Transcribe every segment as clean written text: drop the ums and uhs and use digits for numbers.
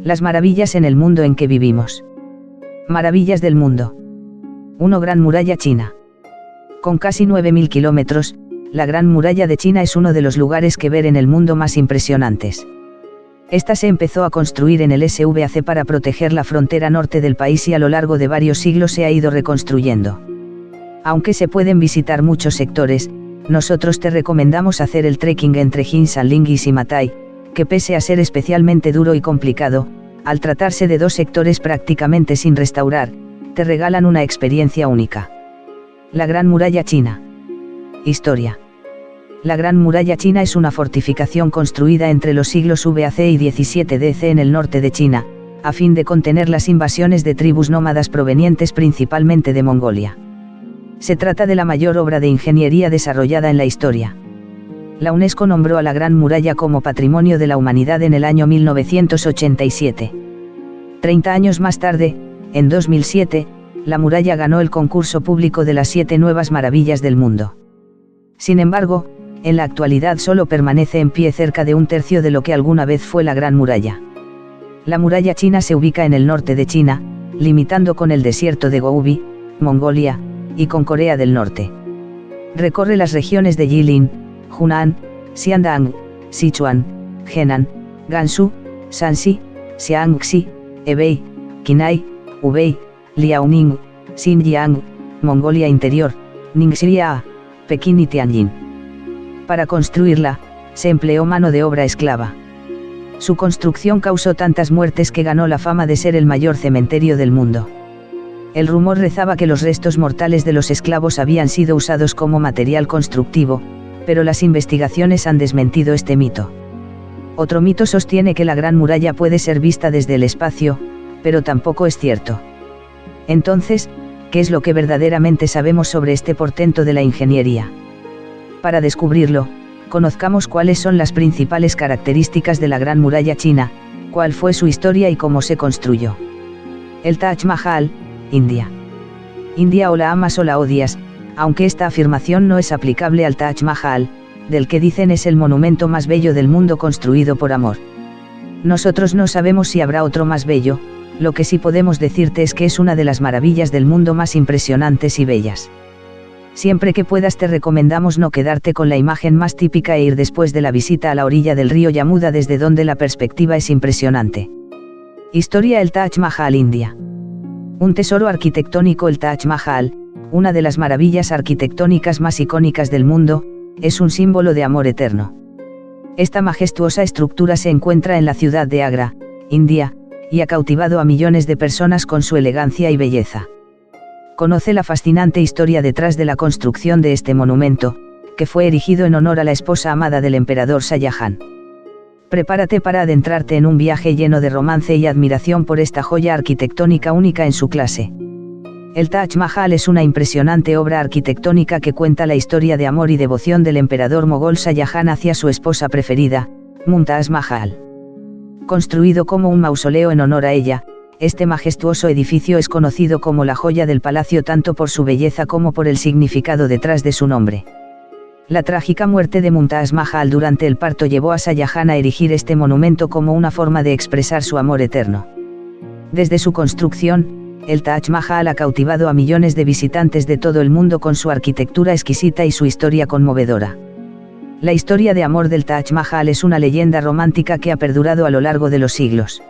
Las maravillas en el mundo en que vivimos. Maravillas del mundo. 1. Gran Muralla China. Con casi 9.000 kilómetros, la Gran Muralla de China es uno de los lugares que ver en el mundo más impresionantes. Esta se empezó a construir en el SVAC para proteger la frontera norte del país y a lo largo de varios siglos se ha ido reconstruyendo. Aunque se pueden visitar muchos sectores, nosotros te recomendamos hacer el trekking entre Jinsanling y Simatai, que pese a ser especialmente duro y complicado, al tratarse de dos sectores prácticamente sin restaurar, te regalan una experiencia única. La Gran Muralla China. Historia. La Gran Muralla China es una fortificación construida entre los siglos VAC y XVII DC en el norte de China, a fin de contener las invasiones de tribus nómadas provenientes principalmente de Mongolia. Se trata de la mayor obra de ingeniería desarrollada en la historia. La UNESCO nombró a la Gran Muralla como Patrimonio de la Humanidad en el año 1987. 30 años más tarde, en 2007, la muralla ganó el concurso público de las 7 nuevas maravillas del mundo. Sin embargo, en la actualidad solo permanece en pie cerca de un tercio de lo que alguna vez fue la Gran Muralla. La muralla china se ubica en el norte de China, limitando con el desierto de Gobi, Mongolia, y con Corea del Norte. Recorre las regiones de Jilin, Hunan, Xiandang, Sichuan, Henan, Gansu, Shanxi, Jiangxi, Hebei, Qinghai, Hubei, Liaoning, Xinjiang, Mongolia Interior, Ningxia, Pekín y Tianjin. Para construirla, se empleó mano de obra esclava. Su construcción causó tantas muertes que ganó la fama de ser el mayor cementerio del mundo. El rumor rezaba que los restos mortales de los esclavos habían sido usados como material constructivo, pero las investigaciones han desmentido este mito. Otro mito sostiene que la Gran Muralla puede ser vista desde el espacio, pero tampoco es cierto. Entonces, ¿qué es lo que verdaderamente sabemos sobre este portento de la ingeniería? Para descubrirlo, conozcamos cuáles son las principales características de la Gran Muralla China, cuál fue su historia y cómo se construyó. El Taj Mahal, India. India o la amas o la odias, aunque esta afirmación no es aplicable al Taj Mahal, del que dicen es el monumento más bello del mundo construido por amor. Nosotros no sabemos si habrá otro más bello, lo que sí podemos decirte es que es una de las maravillas del mundo más impresionantes y bellas. Siempre que puedas te recomendamos no quedarte con la imagen más típica e ir después de la visita a la orilla del río Yamuda desde donde la perspectiva es impresionante. Historia. El Taj Mahal, India. Un tesoro arquitectónico. El Taj Mahal, una de las maravillas arquitectónicas más icónicas del mundo, es un símbolo de amor eterno. Esta majestuosa estructura se encuentra en la ciudad de Agra, India, y ha cautivado a millones de personas con su elegancia y belleza. Conoce la fascinante historia detrás de la construcción de este monumento, que fue erigido en honor a la esposa amada del emperador Shah Jahan. Prepárate para adentrarte en un viaje lleno de romance y admiración por esta joya arquitectónica única en su clase. El Taj Mahal es una impresionante obra arquitectónica que cuenta la historia de amor y devoción del emperador mogol Shah Jahan hacia su esposa preferida, Mumtaz Mahal. Construido como un mausoleo en honor a ella, este majestuoso edificio es conocido como la joya del palacio tanto por su belleza como por el significado detrás de su nombre. La trágica muerte de Mumtaz Mahal durante el parto llevó a Shah Jahan a erigir este monumento como una forma de expresar su amor eterno. Desde su construcción, el Taj Mahal ha cautivado a millones de visitantes de todo el mundo con su arquitectura exquisita y su historia conmovedora. La historia de amor del Taj Mahal es una leyenda romántica que ha perdurado a lo largo de los siglos.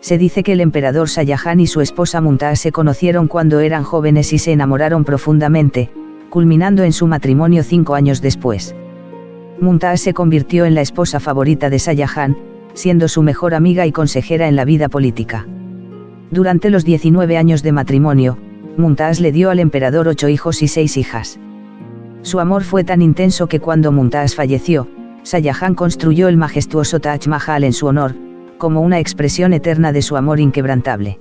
Se dice que el emperador Shah Jahan y su esposa Mumtaz se conocieron cuando eran jóvenes y se enamoraron profundamente, culminando en su matrimonio 5 años después. Mumtaz se convirtió en la esposa favorita de Shah Jahan, siendo su mejor amiga y consejera en la vida política. Durante los 19 años de matrimonio, Mumtaz le dio al emperador 8 hijos y 6 hijas. Su amor fue tan intenso que cuando Mumtaz falleció, Shah Jahan construyó el majestuoso Taj Mahal en su honor, como una expresión eterna de su amor inquebrantable.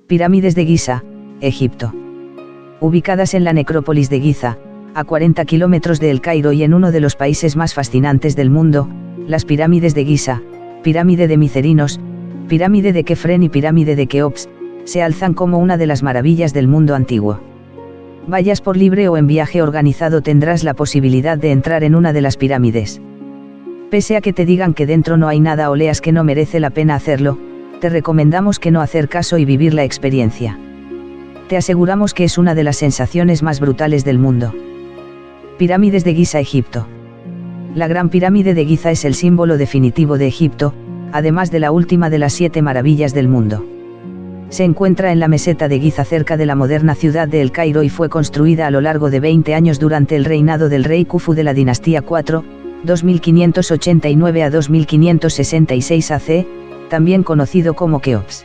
Pirámides de Giza, Egipto. Ubicadas en la necrópolis de Giza, a 40 kilómetros de El Cairo y en uno de los países más fascinantes del mundo, las pirámides de Giza, pirámide de Micerinos, pirámide de Kefren y pirámide de Keops, se alzan como una de las maravillas del mundo antiguo. Vayas por libre o en viaje organizado tendrás la posibilidad de entrar en una de las pirámides. Pese a que te digan que dentro no hay nada o leas que no merece la pena hacerlo, te recomendamos que no hacer caso y vivir la experiencia. Te aseguramos que es una de las sensaciones más brutales del mundo. Pirámides de Giza, Egipto. La Gran Pirámide de Giza es el símbolo definitivo de Egipto, además de la última de las 7 maravillas del mundo. Se encuentra en la meseta de Giza cerca de la moderna ciudad de El Cairo y fue construida a lo largo de 20 años durante el reinado del rey Khufu de la dinastía IV, 2589 a 2566 AC, también conocido como Keops.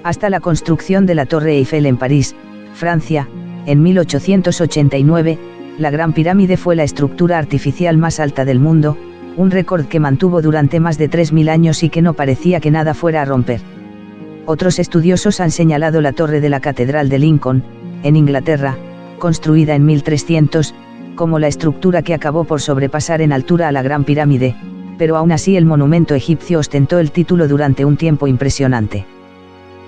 Hasta la construcción de la Torre Eiffel en París, Francia, en 1889, la Gran Pirámide fue la estructura artificial más alta del mundo, un récord que mantuvo durante más de 3000 años y que no parecía que nada fuera a romper. Otros estudiosos han señalado la torre de la Catedral de Lincoln, en Inglaterra, construida en 1300, como la estructura que acabó por sobrepasar en altura a la Gran Pirámide, pero aún así el monumento egipcio ostentó el título durante un tiempo impresionante.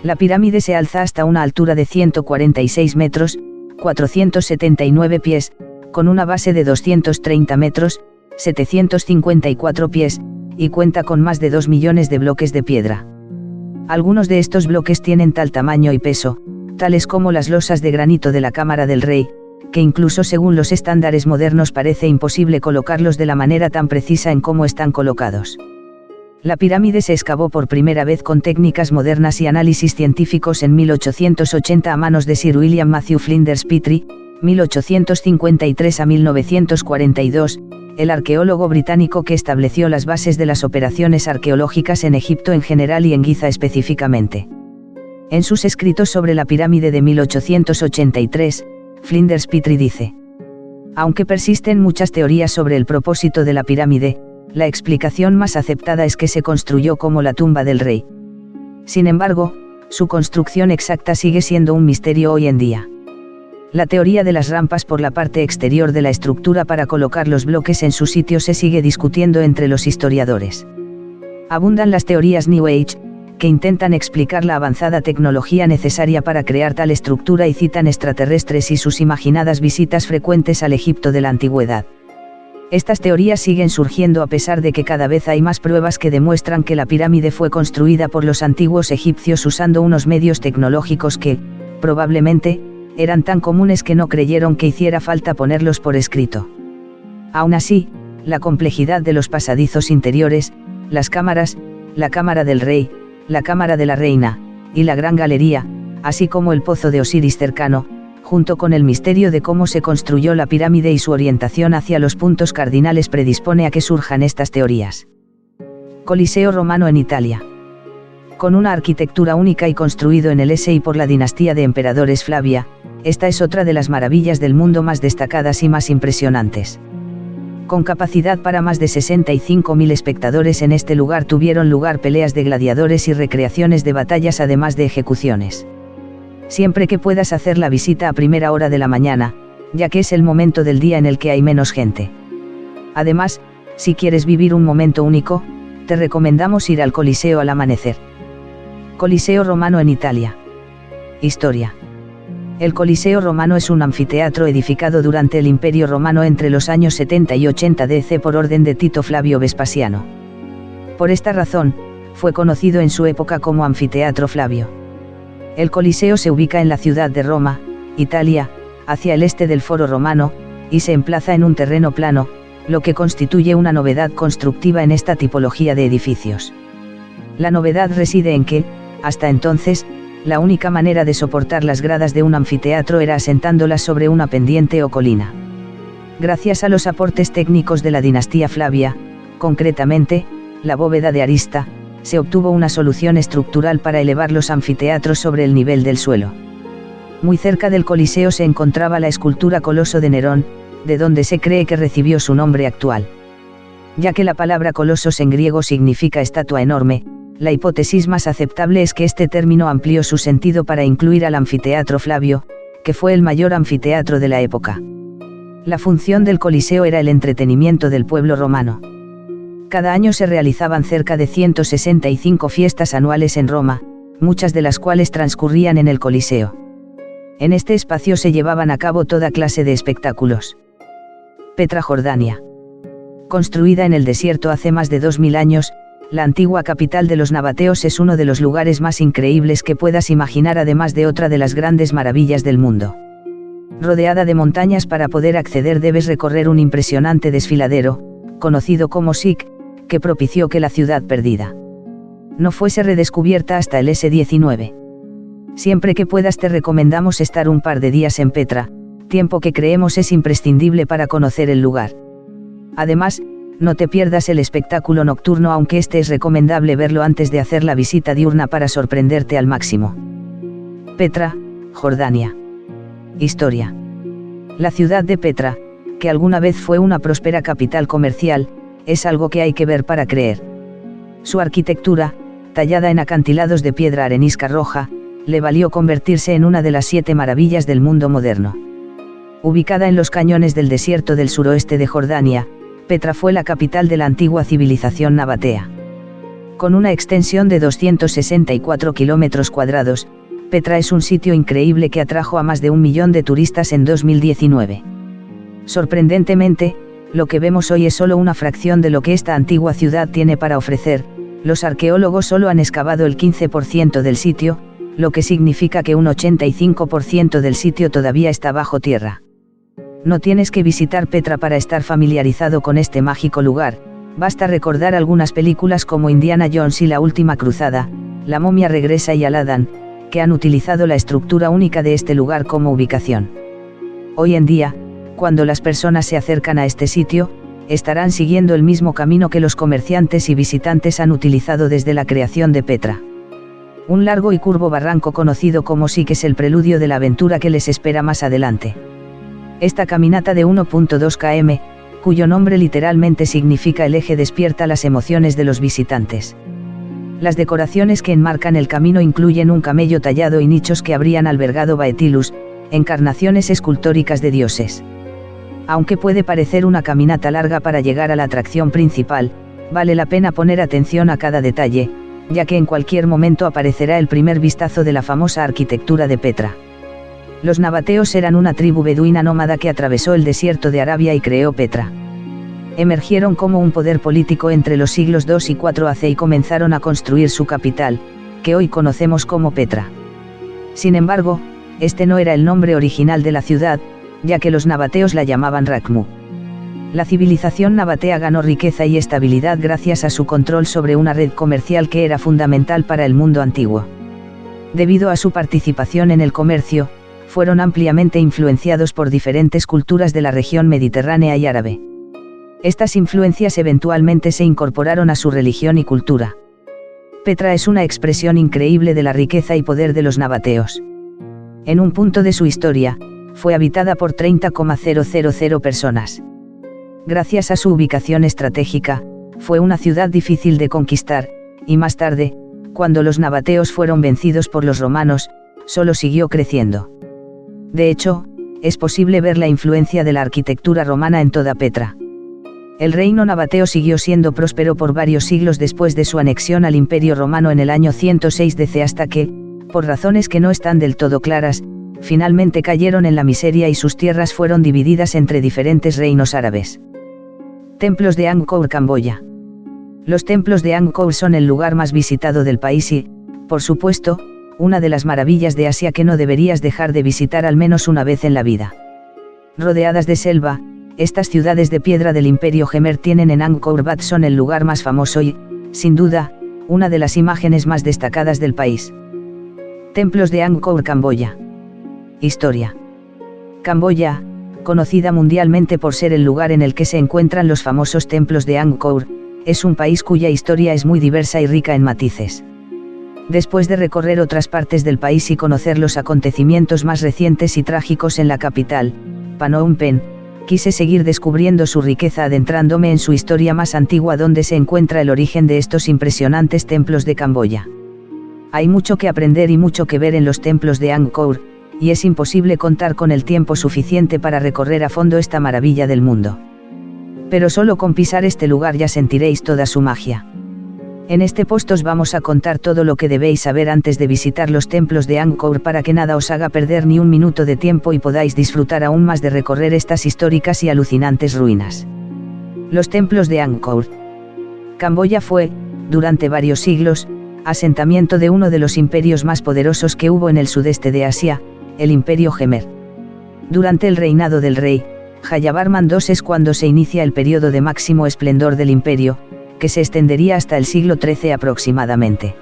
La pirámide se alza hasta una altura de 146 metros, 479 pies, con una base de 230 metros, 754 pies, y cuenta con más de 2 millones de bloques de piedra. Algunos de estos bloques tienen tal tamaño y peso, tales como las losas de granito de la Cámara del Rey, que incluso según los estándares modernos parece imposible colocarlos de la manera tan precisa en cómo están colocados. La pirámide se excavó por primera vez con técnicas modernas y análisis científicos en 1880 a manos de Sir William Matthew Flinders Petrie, 1853 a 1942, el arqueólogo británico que estableció las bases de las operaciones arqueológicas en Egipto en general y en Giza específicamente. En sus escritos sobre la pirámide de 1883, Flinders Petrie dice: aunque persisten muchas teorías sobre el propósito de la pirámide, la explicación más aceptada es que se construyó como la tumba del rey. Sin embargo, su construcción exacta sigue siendo un misterio hoy en día. La teoría de las rampas por la parte exterior de la estructura para colocar los bloques en su sitio se sigue discutiendo entre los historiadores. Abundan las teorías New Age, que intentan explicar la avanzada tecnología necesaria para crear tal estructura y citan extraterrestres y sus imaginadas visitas frecuentes al Egipto de la antigüedad. Estas teorías siguen surgiendo a pesar de que cada vez hay más pruebas que demuestran que la pirámide fue construida por los antiguos egipcios usando unos medios tecnológicos que, probablemente, eran tan comunes que no creyeron que hiciera falta ponerlos por escrito. Aún así, la complejidad de los pasadizos interiores, las cámaras, la cámara del rey, la cámara de la reina, y la gran galería, así como el pozo de Osiris cercano, junto con el misterio de cómo se construyó la pirámide y su orientación hacia los puntos cardinales predispone a que surjan estas teorías. Coliseo romano en Italia. Con una arquitectura única y construido en el S y por la dinastía de emperadores Flavia, esta es otra de las maravillas del mundo más destacadas y más impresionantes. Con capacidad para más de 65.000 espectadores, en este lugar tuvieron lugar peleas de gladiadores y recreaciones de batallas, además de ejecuciones. Siempre que puedas hacer la visita a primera hora de la mañana, ya que es el momento del día en el que hay menos gente. Además, si quieres vivir un momento único, te recomendamos ir al Coliseo al amanecer. Coliseo romano en Italia. Historia. El Coliseo romano es un anfiteatro edificado durante el Imperio Romano entre los años 70 y 80 DC por orden de Tito Flavio Vespasiano. Por esta razón, fue conocido en su época como Anfiteatro Flavio. El Coliseo se ubica en la ciudad de Roma, Italia, hacia el este del Foro Romano, y se emplaza en un terreno plano, lo que constituye una novedad constructiva en esta tipología de edificios. La novedad reside en que, hasta entonces, la única manera de soportar las gradas de un anfiteatro era asentándolas sobre una pendiente o colina. Gracias a los aportes técnicos de la dinastía Flavia, concretamente, la bóveda de arista, se obtuvo una solución estructural para elevar los anfiteatros sobre el nivel del suelo. Muy cerca del Coliseo se encontraba la escultura Coloso de Nerón, de donde se cree que recibió su nombre actual. Ya que la palabra colosos en griego significa estatua enorme, la hipótesis más aceptable es que este término amplió su sentido para incluir al anfiteatro Flavio, que fue el mayor anfiteatro de la época. La función del Coliseo era el entretenimiento del pueblo romano. Cada año se realizaban cerca de 165 fiestas anuales en Roma, muchas de las cuales transcurrían en el Coliseo. En este espacio se llevaban a cabo toda clase de espectáculos. Petra, Jordania. Construida en el desierto hace más de 2000 años, la antigua capital de los nabateos es uno de los lugares más increíbles que puedas imaginar, además de otra de las grandes maravillas del mundo. Rodeada de montañas, para poder acceder debes recorrer un impresionante desfiladero, conocido como SIC, que propició que la ciudad perdida no fuese redescubierta hasta el S-19. Siempre que puedas te recomendamos estar un par de días en Petra, tiempo que creemos es imprescindible para conocer el lugar. Además, no te pierdas el espectáculo nocturno, aunque este es recomendable verlo antes de hacer la visita diurna para sorprenderte al máximo. Petra, Jordania. Historia. La ciudad de Petra, que alguna vez fue una próspera capital comercial, es algo que hay que ver para creer. Su arquitectura, tallada en acantilados de piedra arenisca roja, le valió convertirse en una de las 7 maravillas del mundo moderno. Ubicada en los cañones del desierto del suroeste de Jordania, Petra fue la capital de la antigua civilización nabatea. Con una extensión de 264 kilómetros cuadrados, Petra es un sitio increíble que atrajo a más de 1 millón de turistas en 2019. Sorprendentemente, lo que vemos hoy es solo una fracción de lo que esta antigua ciudad tiene para ofrecer. Los arqueólogos solo han excavado el 15% del sitio, lo que significa que un 85% del sitio todavía está bajo tierra. No tienes que visitar Petra para estar familiarizado con este mágico lugar, basta recordar algunas películas como Indiana Jones y La Última Cruzada, La Momia Regresa y Aladdin, que han utilizado la estructura única de este lugar como ubicación. Hoy en día, cuando las personas se acercan a este sitio, estarán siguiendo el mismo camino que los comerciantes y visitantes han utilizado desde la creación de Petra. Un largo y curvo barranco conocido como SIC es el preludio de la aventura que les espera más adelante. Esta caminata de 1.2 km, cuyo nombre literalmente significa el eje, despierta las emociones de los visitantes. Las decoraciones que enmarcan el camino incluyen un camello tallado y nichos que habrían albergado Baetilus, encarnaciones escultóricas de dioses. Aunque puede parecer una caminata larga para llegar a la atracción principal, vale la pena poner atención a cada detalle, ya que en cualquier momento aparecerá el primer vistazo de la famosa arquitectura de Petra. Los nabateos eran una tribu beduina nómada que atravesó el desierto de Arabia y creó Petra. Emergieron como un poder político entre los siglos II y IV AC y comenzaron a construir su capital, que hoy conocemos como Petra. Sin embargo, este no era el nombre original de la ciudad, ya que los nabateos la llamaban Rakmu. La civilización nabatea ganó riqueza y estabilidad gracias a su control sobre una red comercial que era fundamental para el mundo antiguo. Debido a su participación en el comercio, fueron ampliamente influenciados por diferentes culturas de la región mediterránea y árabe. Estas influencias eventualmente se incorporaron a su religión y cultura. Petra es una expresión increíble de la riqueza y poder de los nabateos. En un punto de su historia, fue habitada por 30,000 personas. Gracias a su ubicación estratégica, fue una ciudad difícil de conquistar, y más tarde, cuando los nabateos fueron vencidos por los romanos, solo siguió creciendo. De hecho, es posible ver la influencia de la arquitectura romana en toda Petra. El reino nabateo siguió siendo próspero por varios siglos después de su anexión al Imperio Romano en el año 106 DC hasta que, por razones que no están del todo claras, finalmente cayeron en la miseria y sus tierras fueron divididas entre diferentes reinos árabes. Templos de Angkor, Camboya. Los templos de Angkor son el lugar más visitado del país y, por supuesto, una de las maravillas de Asia que no deberías dejar de visitar al menos una vez en la vida. Rodeadas de selva, estas ciudades de piedra del Imperio Khmer tienen en Angkor Wat son el lugar más famoso y, sin duda, una de las imágenes más destacadas del país. Templos de Angkor, Camboya. Historia. Camboya, conocida mundialmente por ser el lugar en el que se encuentran los famosos templos de Angkor, es un país cuya historia es muy diversa y rica en matices. Después de recorrer otras partes del país y conocer los acontecimientos más recientes y trágicos en la capital, Phnom Penh, quise seguir descubriendo su riqueza adentrándome en su historia más antigua, donde se encuentra el origen de estos impresionantes templos de Camboya. Hay mucho que aprender y mucho que ver en los templos de Angkor, y es imposible contar con el tiempo suficiente para recorrer a fondo esta maravilla del mundo. Pero solo con pisar este lugar ya sentiréis toda su magia. En este post os vamos a contar todo lo que debéis saber antes de visitar los templos de Angkor para que nada os haga perder ni un minuto de tiempo y podáis disfrutar aún más de recorrer estas históricas y alucinantes ruinas. Los templos de Angkor. Camboya fue, durante varios siglos, asentamiento de uno de los imperios más poderosos que hubo en el sudeste de Asia, el Imperio Jemer. Durante el reinado del rey Jayavarman II es cuando se inicia el periodo de máximo esplendor del imperio, que se extendería hasta el siglo XIII aproximadamente.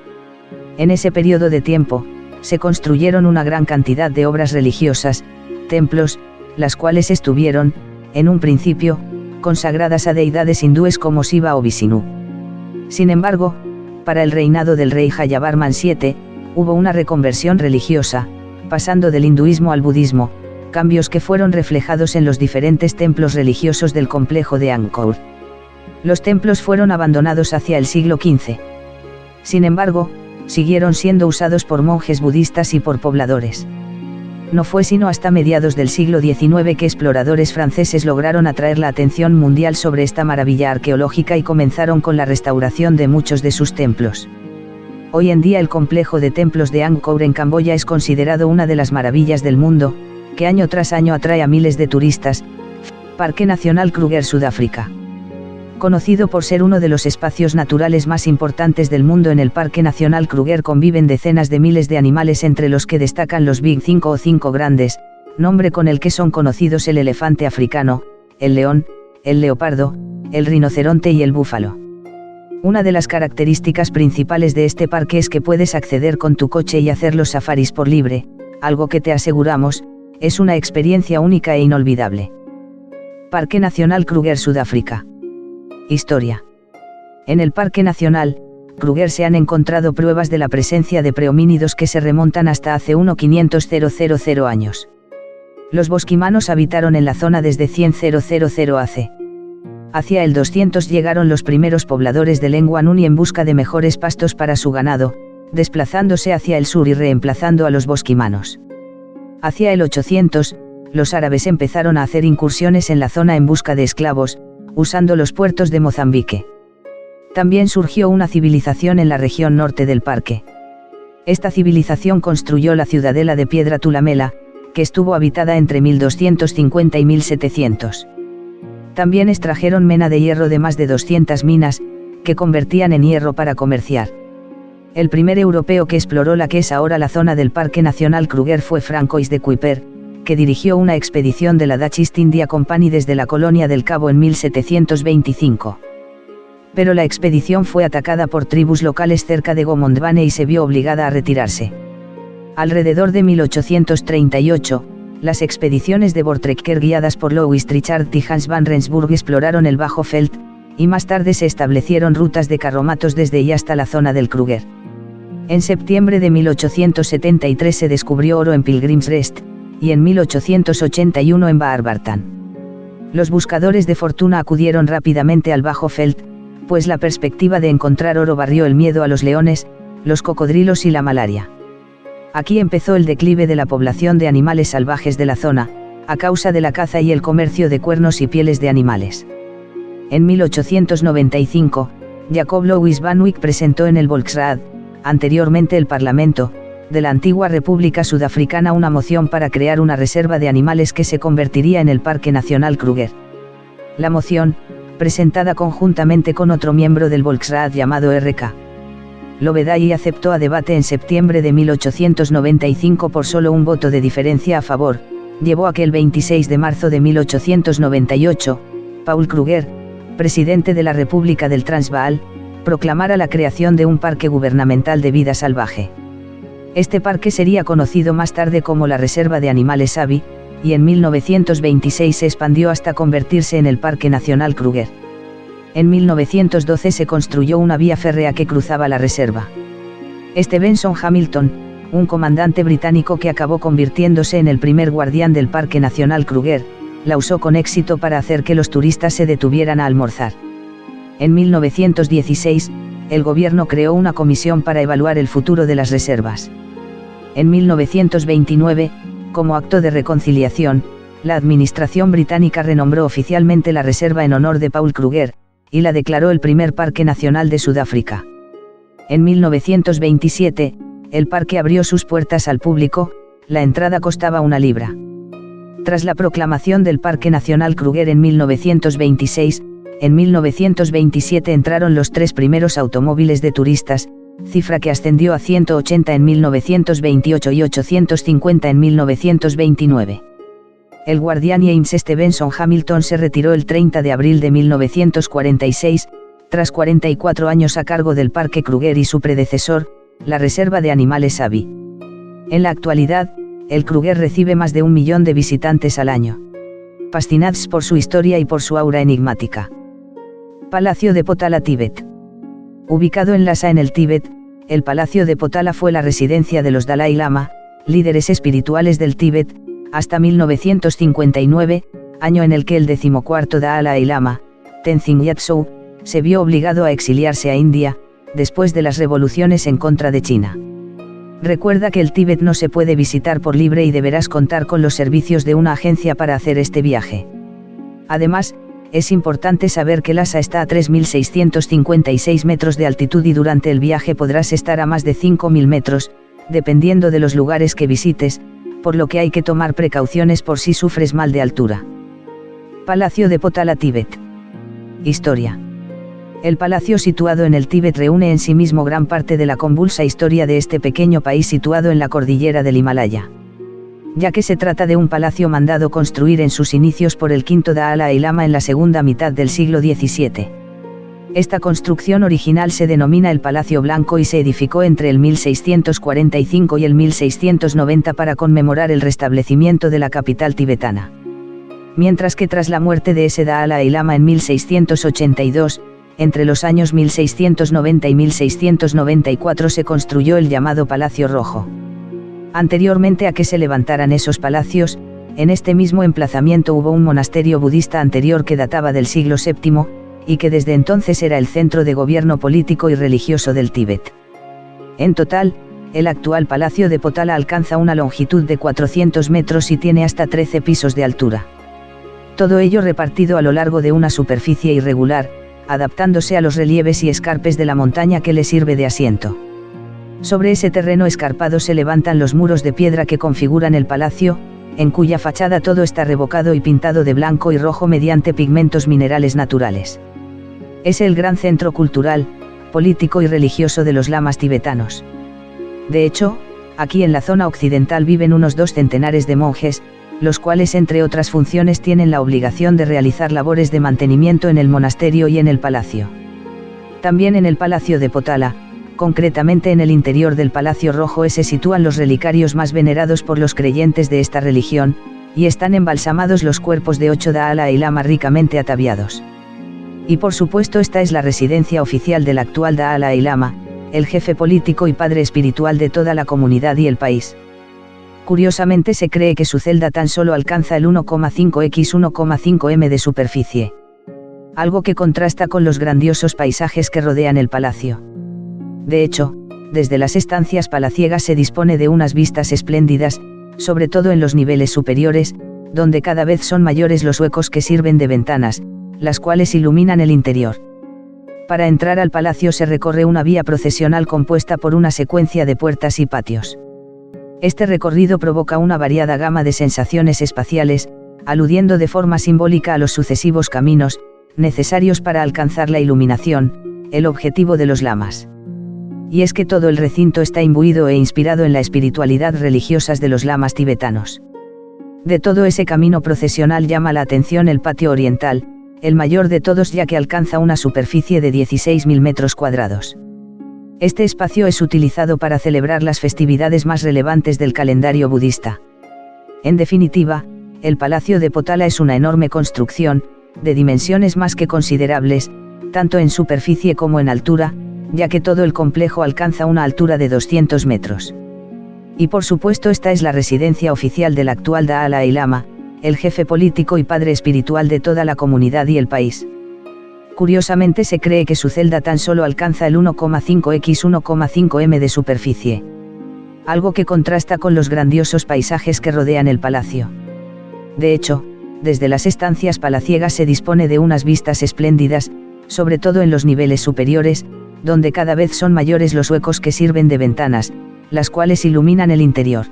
En ese periodo de tiempo, se construyeron una gran cantidad de obras religiosas, templos, las cuales estuvieron, en un principio, consagradas a deidades hindúes como Shiva o Vishnu. Sin embargo, para el reinado del rey Jayavarman VII, hubo una reconversión religiosa, pasando del hinduismo al budismo, cambios que fueron reflejados en los diferentes templos religiosos del complejo de Angkor. Los templos fueron abandonados hacia el siglo XV. Sin embargo, siguieron siendo usados por monjes budistas y por pobladores. No fue sino hasta mediados del siglo XIX que exploradores franceses lograron atraer la atención mundial sobre esta maravilla arqueológica y comenzaron con la restauración de muchos de sus templos. Hoy en día el complejo de templos de Angkor en Camboya es considerado una de las maravillas del mundo, que año tras año atrae a miles de turistas. Parque Nacional Kruger, Sudáfrica. Conocido por ser uno de los espacios naturales más importantes del mundo, en el Parque Nacional Kruger conviven decenas de miles de animales, entre los que destacan los Big 5 o 5 grandes, nombre con el que son conocidos el elefante africano, el león, el leopardo, el rinoceronte y el búfalo. Una de las características principales de este parque es que puedes acceder con tu coche y hacer los safaris por libre, algo que te aseguramos, es una experiencia única e inolvidable. Parque Nacional Kruger, Sudáfrica. Historia. En el Parque Nacional Kruger se han encontrado pruebas de la presencia de prehomínidos que se remontan hasta hace 1.500.000 años. Los bosquimanos habitaron en la zona desde 100.000 AC. Hacia el 200 llegaron los primeros pobladores de lengua nuni en busca de mejores pastos para su ganado, desplazándose hacia el sur y reemplazando a los bosquimanos. Hacia el 800, los árabes empezaron a hacer incursiones en la zona en busca de esclavos, usando los puertos de Mozambique. También surgió una civilización en la región norte del parque. Esta civilización construyó la ciudadela de piedra Tulamela, que estuvo habitada entre 1250 y 1700. También extrajeron mena de hierro de más de 200 minas, que convertían en hierro para comerciar. El primer europeo que exploró la que es ahora la zona del Parque Nacional Kruger fue Francois de Kuiper, que dirigió una expedición de la Dutch East India Company desde la colonia del Cabo en 1725. Pero la expedición fue atacada por tribus locales cerca de Gomondvane y se vio obligada a retirarse. Alrededor de 1838, las expediciones de Voortrekker guiadas por Louis Trichardt y Hans van Rensburg exploraron el Bajo Veld, y más tarde se establecieron rutas de carromatos desde y hasta la zona del Kruger. En septiembre de 1873 se descubrió oro en Pilgrim's Rest, y en 1881 en Baarbartan. Los buscadores de fortuna acudieron rápidamente al Bajo Veld, pues la perspectiva de encontrar oro barrió el miedo a los leones, los cocodrilos y la malaria. Aquí empezó el declive de la población de animales salvajes de la zona, a causa de la caza y el comercio de cuernos y pieles de animales. En 1895, Jacob Louis Van Wyck presentó en el Volksraad, anteriormente el Parlamento, de la antigua República Sudafricana, una moción para crear una reserva de animales que se convertiría en el Parque Nacional Kruger. La moción, presentada conjuntamente con otro miembro del Volksraad llamado R.K. Lovedai, aceptó a debate en septiembre de 1895 por solo un voto de diferencia a favor, llevó a que el 26 de marzo de 1898, Paul Kruger, presidente de la República del Transvaal, proclamara la creación de un parque gubernamental de vida salvaje. Este parque sería conocido más tarde como la Reserva de Animales Avi, y en 1926 se expandió hasta convertirse en el Parque Nacional Kruger. En 1912 se construyó una vía férrea que cruzaba la reserva. Benson Hamilton, un comandante británico que acabó convirtiéndose en el primer guardián del Parque Nacional Kruger, la usó con éxito para hacer que los turistas se detuvieran a almorzar. En 1916, el gobierno creó una comisión para evaluar el futuro de las reservas. En 1929, como acto de reconciliación, la administración británica renombró oficialmente la reserva en honor de Paul Kruger, y la declaró el primer parque nacional de Sudáfrica. En 1927, el parque abrió sus puertas al público, la entrada costaba 1 libra. Tras la proclamación del Parque Nacional Kruger en 1926, en 1927 entraron los 3 primeros automóviles de turistas, cifra que ascendió a 180 en 1928 y 850 en 1929. El guardián James Stevenson Hamilton se retiró el 30 de abril de 1946, tras 44 años a cargo del Parque Kruger y su predecesor, la Reserva de Animales Abbey. En la actualidad, el Kruger recibe más de 1 millón de visitantes al año. Fascinados por su historia y por su aura enigmática. Palacio de Potala, Tíbet. Ubicado en Lhasa en el Tíbet, el Palacio de Potala fue la residencia de los Dalai Lama, líderes espirituales del Tíbet, hasta 1959, año en el que el 14º Dalai Lama, Tenzin Gyatso, se vio obligado a exiliarse a India, después de las revoluciones en contra de China. Recuerda que el Tíbet no se puede visitar por libre y deberás contar con los servicios de una agencia para hacer este viaje. Además, es importante saber que Lhasa está a 3.656 metros de altitud y durante el viaje podrás estar a más de 5.000 metros, dependiendo de los lugares que visites, por lo que hay que tomar precauciones por si sufres mal de altura. Palacio de Potala, Tíbet. Historia. El palacio situado en el Tíbet reúne en sí mismo gran parte de la convulsa historia de este pequeño país situado en la cordillera del Himalaya. Ya que se trata de un palacio mandado construir en sus inicios por el quinto Dalai Lama en la segunda mitad del siglo XVII. Esta construcción original se denomina el Palacio Blanco y se edificó entre el 1645 y el 1690 para conmemorar el restablecimiento de la capital tibetana. Mientras que tras la muerte de ese Dalai Lama en 1682, entre los años 1690 y 1694 se construyó el llamado Palacio Rojo. Anteriormente a que se levantaran esos palacios, en este mismo emplazamiento hubo un monasterio budista anterior que databa del siglo VII, y que desde entonces era el centro de gobierno político y religioso del Tíbet. En total, el actual Palacio de Potala alcanza una longitud de 400 metros y tiene hasta 13 pisos de altura. Todo ello repartido a lo largo de una superficie irregular, adaptándose a los relieves y escarpes de la montaña que le sirve de asiento. Sobre ese terreno escarpado se levantan los muros de piedra que configuran el palacio, en cuya fachada todo está revocado y pintado de blanco y rojo mediante pigmentos minerales naturales. Es el gran centro cultural, político y religioso de los lamas tibetanos. De hecho, aquí en la zona occidental viven unos 2 centenares de monjes, los cuales entre otras funciones tienen la obligación de realizar labores de mantenimiento en el monasterio y en el palacio. También en el Palacio de Potala, concretamente en el interior del Palacio Rojo se sitúan los relicarios más venerados por los creyentes de esta religión, y están embalsamados los cuerpos de 8 Dalai Lama ricamente ataviados. Y por supuesto esta es la residencia oficial del actual Dalai Lama, el jefe político y padre espiritual de toda la comunidad y el país. Curiosamente se cree que su celda tan solo alcanza el 1,5x1,5m de superficie. Algo que contrasta con los grandiosos paisajes que rodean el palacio. De hecho, desde las estancias palaciegas se dispone de unas vistas espléndidas, sobre todo en los niveles superiores, donde cada vez son mayores los huecos que sirven de ventanas, las cuales iluminan el interior. Para entrar al palacio se recorre una vía procesional compuesta por una secuencia de puertas y patios. Este recorrido provoca una variada gama de sensaciones espaciales, aludiendo de forma simbólica a los sucesivos caminos, necesarios para alcanzar la iluminación, el objetivo de los lamas. Y es que todo el recinto está imbuido e inspirado en la espiritualidad religiosas de los lamas tibetanos. De todo ese camino procesional llama la atención el patio oriental, el mayor de todos ya que alcanza una superficie de 16.000 metros cuadrados. Este espacio es utilizado para celebrar las festividades más relevantes del calendario budista. En definitiva, el Palacio de Potala es una enorme construcción, de dimensiones más que considerables, tanto en superficie como en altura, ya que todo el complejo alcanza una altura de 200 metros. Y por supuesto esta es la residencia oficial del actual Dalai Lama, el jefe político y padre espiritual de toda la comunidad y el país. Curiosamente se cree que su celda tan solo alcanza el 1,5x1,5m de superficie. Algo que contrasta con los grandiosos paisajes que rodean el palacio. De hecho, desde las estancias palaciegas se dispone de unas vistas espléndidas, sobre todo en los niveles superiores, donde cada vez son mayores los huecos que sirven de ventanas, las cuales iluminan el interior.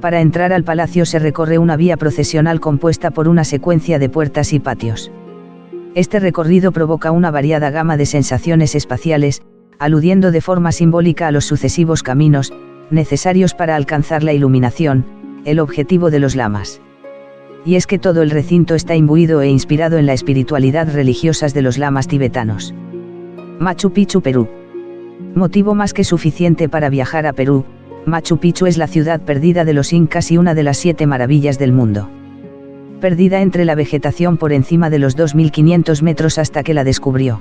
Para entrar al palacio se recorre una vía procesional compuesta por una secuencia de puertas y patios. Este recorrido provoca una variada gama de sensaciones espaciales, aludiendo de forma simbólica a los sucesivos caminos, necesarios para alcanzar la iluminación, el objetivo de los lamas. Y es que todo el recinto está imbuido e inspirado en la espiritualidad religiosa de los lamas tibetanos. Machu Picchu, Perú. Motivo más que suficiente para viajar a Perú. Machu Picchu es la ciudad perdida de los incas y una de las 7 maravillas del mundo. Perdida entre la vegetación por encima de los 2500 metros hasta que la descubrió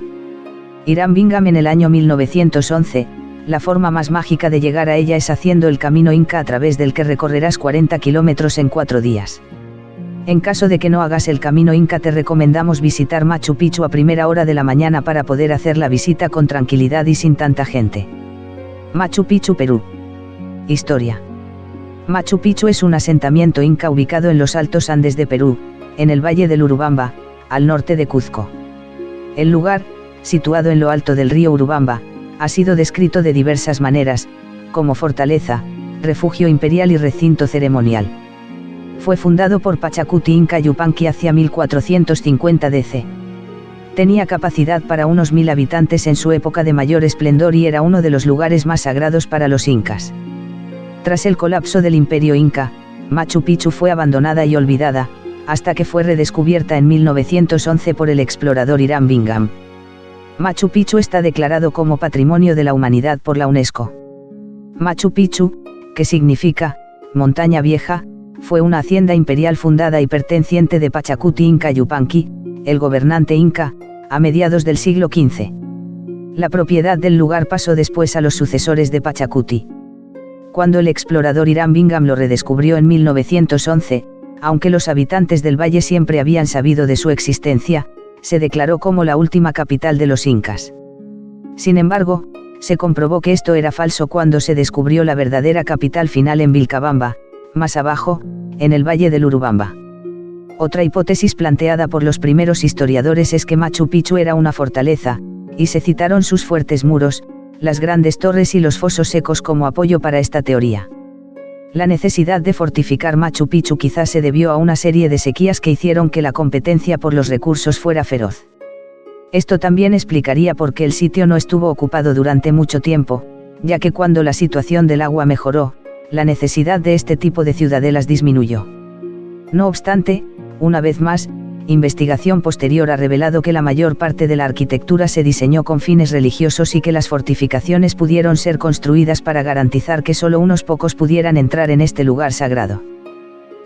Hiram Bingham en el año 1911, la forma más mágica de llegar a ella es haciendo el camino inca a través del que recorrerás 40 kilómetros en 4 días. En caso de que no hagas el camino inca, te recomendamos visitar Machu Picchu a primera hora de la mañana para poder hacer la visita con tranquilidad y sin tanta gente. Machu Picchu, Perú. Historia. Machu Picchu es un asentamiento inca ubicado en los Altos Andes de Perú, en el Valle del Urubamba, al norte de Cuzco. El lugar, situado en lo alto del río Urubamba, ha sido descrito de diversas maneras, como fortaleza, refugio imperial y recinto ceremonial. Fue fundado por Pachacuti Inca Yupanqui hacia 1450 DC. Tenía capacidad para unos 1000 habitantes en su época de mayor esplendor y era uno de los lugares más sagrados para los incas. Tras el colapso del Imperio Inca, Machu Picchu fue abandonada y olvidada, hasta que fue redescubierta en 1911 por el explorador Hiram Bingham. Machu Picchu está declarado como Patrimonio de la Humanidad por la UNESCO. Machu Picchu, que significa montaña vieja, fue una hacienda imperial fundada y perteneciente de Pachacuti Inca Yupanqui, el gobernante inca, a mediados del siglo XV. La propiedad del lugar pasó después a los sucesores de Pachacuti. Cuando el explorador Hiram Bingham lo redescubrió en 1911, aunque los habitantes del valle siempre habían sabido de su existencia, se declaró como la última capital de los incas. Sin embargo, se comprobó que esto era falso cuando se descubrió la verdadera capital final en Vilcabamba, más abajo, en el Valle del Urubamba. Otra hipótesis planteada por los primeros historiadores es que Machu Picchu era una fortaleza, y se citaron sus fuertes muros, las grandes torres y los fosos secos como apoyo para esta teoría. La necesidad de fortificar Machu Picchu quizás se debió a una serie de sequías que hicieron que la competencia por los recursos fuera feroz. Esto también explicaría por qué el sitio no estuvo ocupado durante mucho tiempo, ya que cuando la situación del agua mejoró, la necesidad de este tipo de ciudadelas disminuyó. No obstante, una vez más, investigación posterior ha revelado que la mayor parte de la arquitectura se diseñó con fines religiosos y que las fortificaciones pudieron ser construidas para garantizar que solo unos pocos pudieran entrar en este lugar sagrado.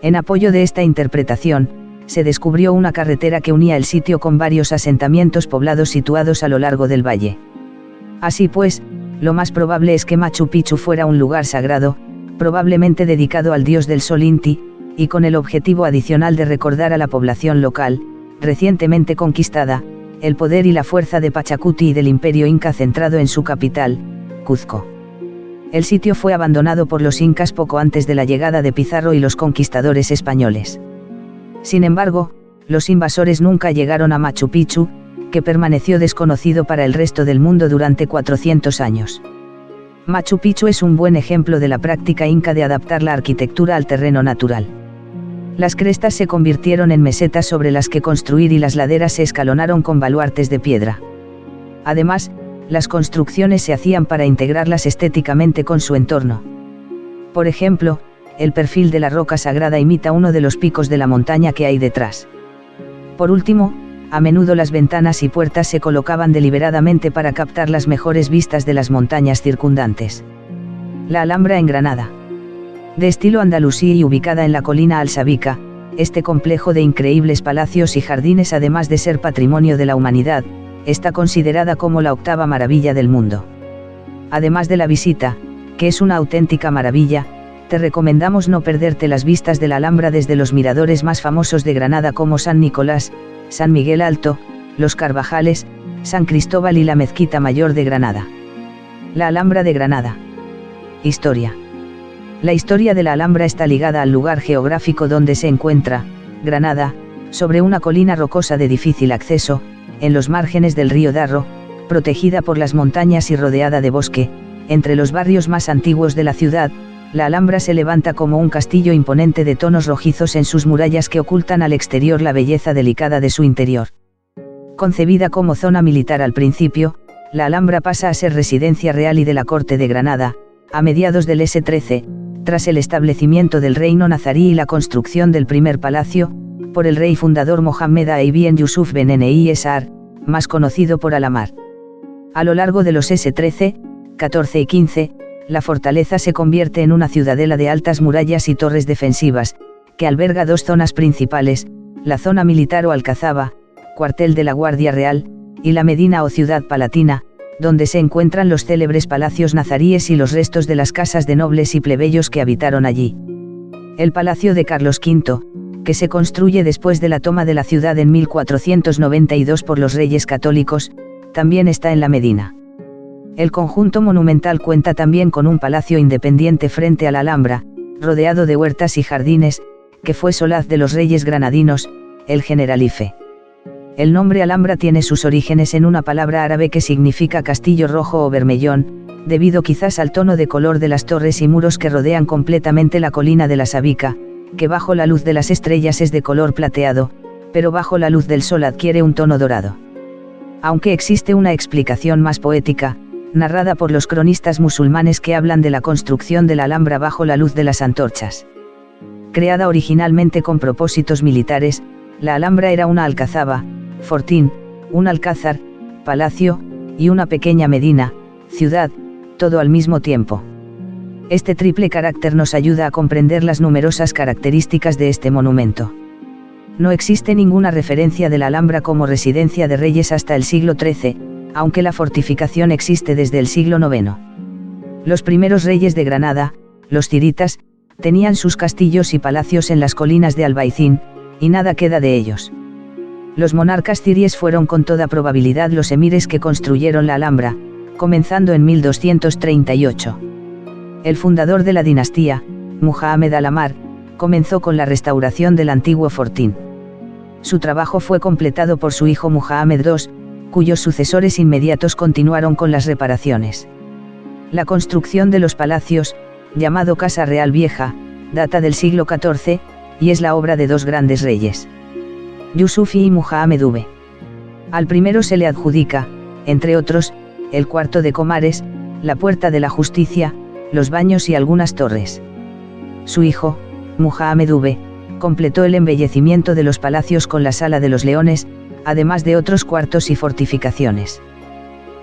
En apoyo de esta interpretación, se descubrió una carretera que unía el sitio con varios asentamientos poblados situados a lo largo del valle. Así pues, lo más probable es que Machu Picchu fuera un lugar sagrado, probablemente dedicado al dios del sol Inti, y con el objetivo adicional de recordar a la población local, recientemente conquistada, el poder y la fuerza de Pachacuti y del Imperio Inca centrado en su capital, Cuzco. El sitio fue abandonado por los incas poco antes de la llegada de Pizarro y los conquistadores españoles. Sin embargo, los invasores nunca llegaron a Machu Picchu, que permaneció desconocido para el resto del mundo durante 400 años. Machu Picchu es un buen ejemplo de la práctica inca de adaptar la arquitectura al terreno natural. Las crestas se convirtieron en mesetas sobre las que construir y las laderas se escalonaron con baluartes de piedra. Además, las construcciones se hacían para integrarlas estéticamente con su entorno. Por ejemplo, el perfil de la roca sagrada imita uno de los picos de la montaña que hay detrás. Por último, a menudo las ventanas y puertas se colocaban deliberadamente para captar las mejores vistas de las montañas circundantes. La Alhambra en Granada. De estilo andalusí y ubicada en la colina Alsabica, este complejo de increíbles palacios y jardines, además de ser patrimonio de la humanidad, está considerada como la 8ª maravilla del mundo. Además de la visita, que es una auténtica maravilla, te recomendamos no perderte las vistas de la Alhambra desde los miradores más famosos de Granada como San Nicolás, San Miguel Alto, Los Carvajales, San Cristóbal y la Mezquita Mayor de Granada. La Alhambra de Granada. Historia. La historia de la Alhambra está ligada al lugar geográfico donde se encuentra, Granada, sobre una colina rocosa de difícil acceso, en los márgenes del río Darro, protegida por las montañas y rodeada de bosque. Entre los barrios más antiguos de la ciudad, la Alhambra se levanta como un castillo imponente de tonos rojizos en sus murallas que ocultan al exterior la belleza delicada de su interior. Concebida como zona militar al principio, la Alhambra pasa a ser residencia real y de la corte de Granada, a mediados del S-13, tras el establecimiento del reino nazarí y la construcción del primer palacio, por el rey fundador Mohammed ibn Yusuf ben Neyesar, más conocido por Al-Ahmar. A lo largo de los S-13, 14 y 15, la fortaleza se convierte en una ciudadela de altas murallas y torres defensivas, que alberga dos zonas principales, la zona militar o alcazaba, cuartel de la Guardia Real, y la Medina o ciudad palatina, donde se encuentran los célebres palacios nazaríes y los restos de las casas de nobles y plebeyos que habitaron allí. El palacio de Carlos V, que se construye después de la toma de la ciudad en 1492 por los reyes católicos, también está en la Medina. El conjunto monumental cuenta también con un palacio independiente frente a la Alhambra, rodeado de huertas y jardines, que fue solaz de los reyes granadinos, el Generalife. El nombre Alhambra tiene sus orígenes en una palabra árabe que significa castillo rojo o bermellón, debido quizás al tono de color de las torres y muros que rodean completamente la colina de la Sabica, que bajo la luz de las estrellas es de color plateado, pero bajo la luz del sol adquiere un tono dorado. Aunque existe una explicación más poética, narrada por los cronistas musulmanes que hablan de la construcción de la Alhambra bajo la luz de las antorchas. Creada originalmente con propósitos militares, la Alhambra era una alcazaba, fortín, un alcázar, palacio, y una pequeña medina, ciudad, todo al mismo tiempo. Este triple carácter nos ayuda a comprender las numerosas características de este monumento. No existe ninguna referencia de la Alhambra como residencia de reyes hasta el siglo XIII, aunque la fortificación existe desde el siglo IX. Los primeros reyes de Granada, los ciritas, tenían sus castillos y palacios en las colinas de Albaicín, y nada queda de ellos. Los monarcas ciríes fueron con toda probabilidad los emires que construyeron la Alhambra, comenzando en 1238. El fundador de la dinastía, Muhammad Al-Ahmar, comenzó con la restauración del antiguo fortín. Su trabajo fue completado por su hijo Muhammad II, cuyos sucesores inmediatos continuaron con las reparaciones. La construcción de los palacios, llamado Casa Real Vieja, data del siglo XIV, y es la obra de dos grandes reyes, Yusuf y Muhammad V. Al primero se le adjudica, entre otros, el cuarto de Comares, la Puerta de la Justicia, los baños y algunas torres. Su hijo, Muhammad V, completó el embellecimiento de los palacios con la Sala de los Leones, además de otros cuartos y fortificaciones.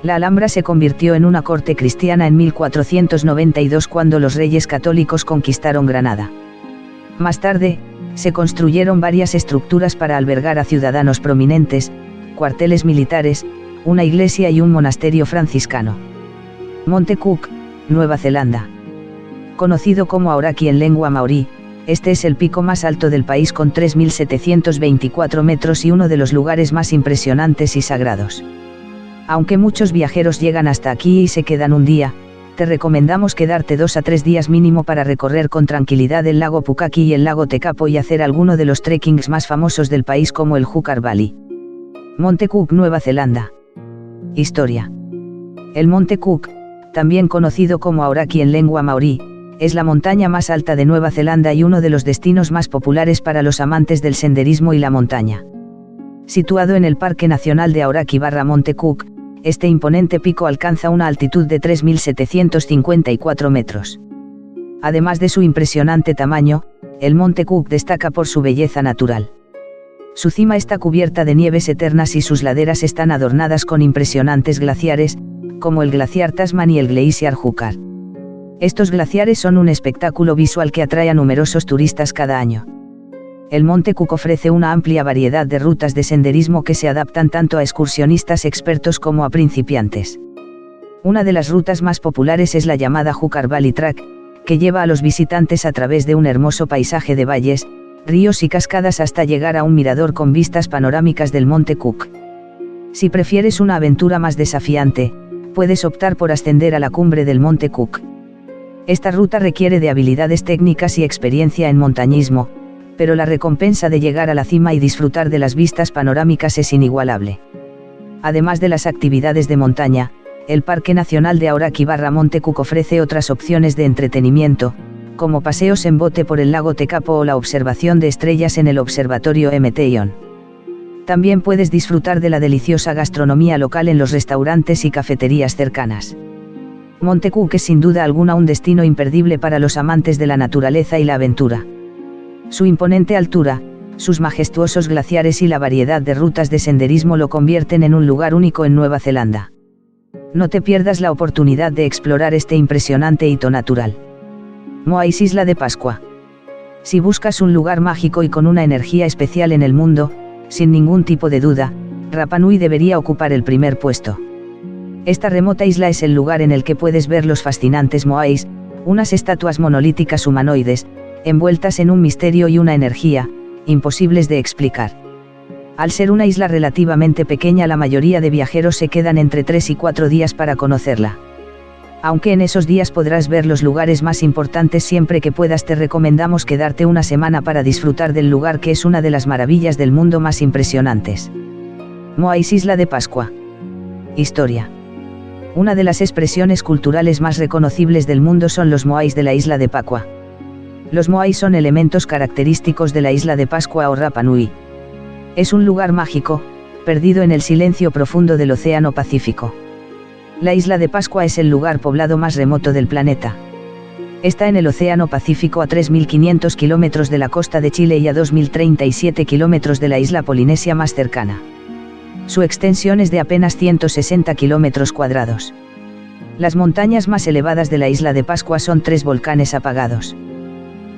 La Alhambra se convirtió en una corte cristiana en 1492 cuando los reyes católicos conquistaron Granada. Más tarde, se construyeron varias estructuras para albergar a ciudadanos prominentes, cuarteles militares, una iglesia y un monasterio franciscano. Monte Cook, Nueva Zelanda. Conocido como Aoraki en lengua maorí, este es el pico más alto del país con 3.724 metros y uno de los lugares más impresionantes y sagrados. Aunque muchos viajeros llegan hasta aquí y se quedan un día, te recomendamos quedarte 2 a 3 días mínimo para recorrer con tranquilidad el lago Pukaki y el lago Tekapo y hacer alguno de los trekkings más famosos del país como el Hukar Valley. Monte Cook, Nueva Zelanda. Historia. El Monte Cook, también conocido como Aoraki en lengua maorí, es la montaña más alta de Nueva Zelanda y uno de los destinos más populares para los amantes del senderismo y la montaña. Situado en el Parque Nacional de Aoraki/Monte Cook, este imponente pico alcanza una altitud de 3.754 metros. Además de su impresionante tamaño, el Monte Cook destaca por su belleza natural. Su cima está cubierta de nieves eternas y sus laderas están adornadas con impresionantes glaciares, como el glaciar Tasman y el Glaciar Hukar. Estos glaciares son un espectáculo visual que atrae a numerosos turistas cada año. El Monte Cook ofrece una amplia variedad de rutas de senderismo que se adaptan tanto a excursionistas expertos como a principiantes. Una de las rutas más populares es la llamada Hukar Valley Track, que lleva a los visitantes a través de un hermoso paisaje de valles, ríos y cascadas hasta llegar a un mirador con vistas panorámicas del Monte Cook. Si prefieres una aventura más desafiante, puedes optar por ascender a la cumbre del Monte Cook. Esta ruta requiere de habilidades técnicas y experiencia en montañismo, pero la recompensa de llegar a la cima y disfrutar de las vistas panorámicas es inigualable. Además de las actividades de montaña, el Parque Nacional de Aoraki/Monte Cook ofrece otras opciones de entretenimiento, como paseos en bote por el lago Tekapo o la observación de estrellas en el Observatorio Mt. También puedes disfrutar de la deliciosa gastronomía local en los restaurantes y cafeterías cercanas. Monte Cook es sin duda alguna un destino imperdible para los amantes de la naturaleza y la aventura. Su imponente altura, sus majestuosos glaciares y la variedad de rutas de senderismo lo convierten en un lugar único en Nueva Zelanda. No te pierdas la oportunidad de explorar este impresionante hito natural. Moais Isla de Pascua. Si buscas un lugar mágico y con una energía especial en el mundo, sin ningún tipo de duda, Rapa Nui debería ocupar el primer puesto. Esta remota isla es el lugar en el que puedes ver los fascinantes moais, unas estatuas monolíticas humanoides, envueltas en un misterio y una energía, imposibles de explicar. Al ser una isla relativamente pequeña, la mayoría de viajeros se quedan entre 3 y 4 días para conocerla. Aunque en esos días podrás ver los lugares más importantes, siempre que puedas te recomendamos quedarte una semana para disfrutar del lugar, que es una de las maravillas del mundo más impresionantes. Moais Isla de Pascua. Historia. Una de las expresiones culturales más reconocibles del mundo son los moais de la isla de Pascua. Los moais son elementos característicos de la isla de Pascua o Rapa Nui. Es un lugar mágico, perdido en el silencio profundo del Océano Pacífico. La isla de Pascua es el lugar poblado más remoto del planeta. Está en el Océano Pacífico, a 3.500 kilómetros de la costa de Chile y a 2.037 kilómetros de la isla polinesia más cercana. Su extensión es de apenas 160 kilómetros cuadrados. Las montañas más elevadas de la isla de Pascua son 3 volcanes apagados.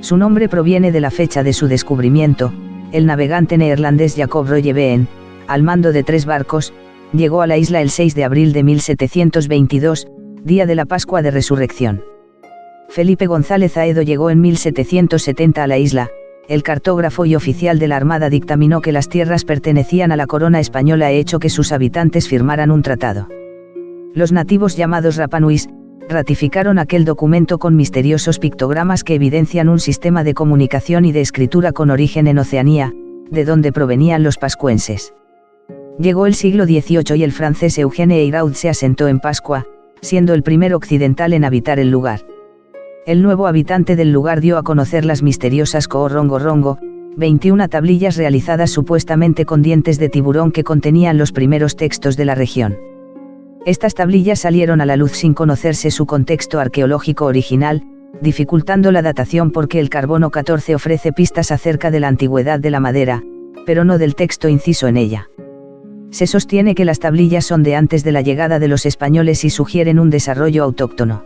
Su nombre proviene de la fecha de su descubrimiento. El navegante neerlandés Jacob Roggeveen, al mando de 3 barcos, llegó a la isla el 6 de abril de 1722, día de la Pascua de Resurrección. Felipe González Aedo llegó en 1770 a la isla. El cartógrafo y oficial de la Armada dictaminó que las tierras pertenecían a la corona española, hecho que sus habitantes firmaran un tratado. Los nativos, llamados Rapa Nuis, ratificaron aquel documento con misteriosos pictogramas que evidencian un sistema de comunicación y de escritura con origen en Oceanía, de donde provenían los pascuenses. Llegó el siglo XVIII y el francés Eugène Eyraud se asentó en Pascua, siendo el primer occidental en habitar el lugar. El nuevo habitante del lugar dio a conocer las misteriosas Ko'o-Rongo-Rongo, 21 tablillas realizadas supuestamente con dientes de tiburón que contenían los primeros textos de la región. Estas tablillas salieron a la luz sin conocerse su contexto arqueológico original, dificultando la datación porque el carbono 14 ofrece pistas acerca de la antigüedad de la madera, pero no del texto inciso en ella. Se sostiene que las tablillas son de antes de la llegada de los españoles y sugieren un desarrollo autóctono.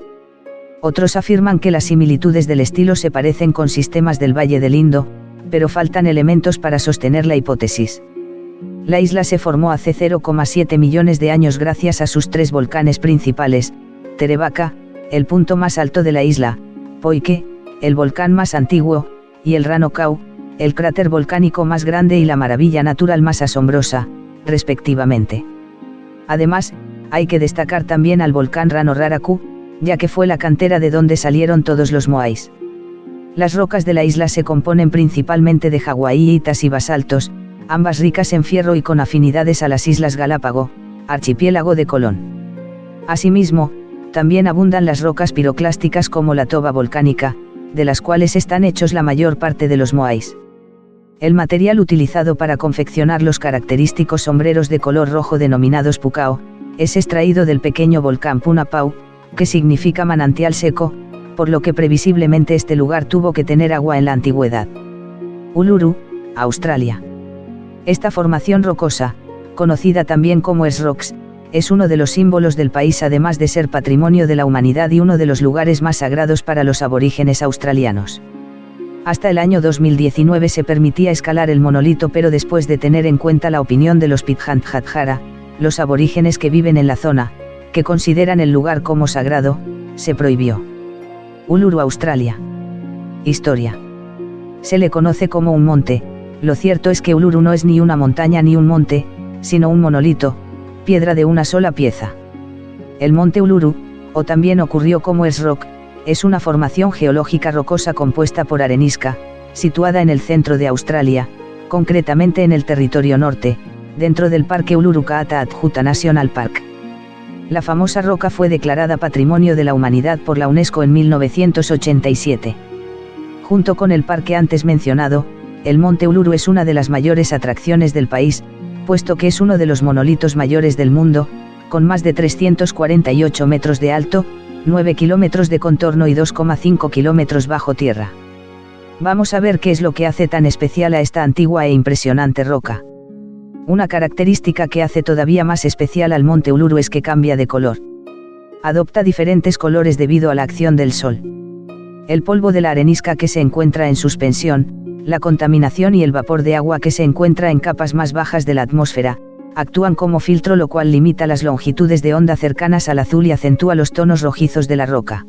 Otros afirman que las similitudes del estilo se parecen con sistemas del Valle del Indo, pero faltan elementos para sostener la hipótesis. La isla se formó hace 0,7 millones de años gracias a sus 3 volcanes principales: Terebaka, el punto más alto de la isla; Poike, el volcán más antiguo; y el Rano Kau, el cráter volcánico más grande y la maravilla natural más asombrosa, respectivamente. Además, hay que destacar también al volcán Rano Raraku, ya que fue la cantera de donde salieron todos los moais. Las rocas de la isla se componen principalmente de jaguaiitas y basaltos, ambas ricas en fierro y con afinidades a las Islas Galápago, archipiélago de Colón. Asimismo, también abundan las rocas piroclásticas como la toba volcánica, de las cuales están hechos la mayor parte de los moais. El material utilizado para confeccionar los característicos sombreros de color rojo denominados pukao, es extraído del pequeño volcán Punapau, que significa manantial seco, por lo que previsiblemente este lugar tuvo que tener agua en la antigüedad. Uluru, Australia. Esta formación rocosa, conocida también como S-Rocks, es uno de los símbolos del país, además de ser patrimonio de la humanidad y uno de los lugares más sagrados para los aborígenes australianos. Hasta el año 2019 se permitía escalar el monolito, pero después de tener en cuenta la opinión de los Pitjantjatjara, los aborígenes que viven en la zona, que consideran el lugar como sagrado, se prohibió. Uluru, Australia. Historia. Se le conoce como un monte. Lo cierto es que Uluru no es ni una montaña ni un monte, sino un monolito, piedra de una sola pieza. El monte Uluru, o también ocurrió como S-Rock, es una formación geológica rocosa compuesta por arenisca, situada en el centro de Australia, concretamente en el territorio norte, dentro del Parque Uluru-Kaata-Adjuta National Park. La famosa roca fue declarada Patrimonio de la Humanidad por la UNESCO en 1987. Junto con el parque antes mencionado, el monte Uluru es una de las mayores atracciones del país, puesto que es uno de los monolitos mayores del mundo, con más de 348 metros de alto, 9 kilómetros de contorno y 2,5 kilómetros bajo tierra. Vamos a ver qué es lo que hace tan especial a esta antigua e impresionante roca. Una característica que hace todavía más especial al monte Uluru es que cambia de color. Adopta diferentes colores debido a la acción del sol. El polvo de la arenisca que se encuentra en suspensión, la contaminación y el vapor de agua que se encuentra en capas más bajas de la atmósfera, actúan como filtro, lo cual limita las longitudes de onda cercanas al azul y acentúa los tonos rojizos de la roca.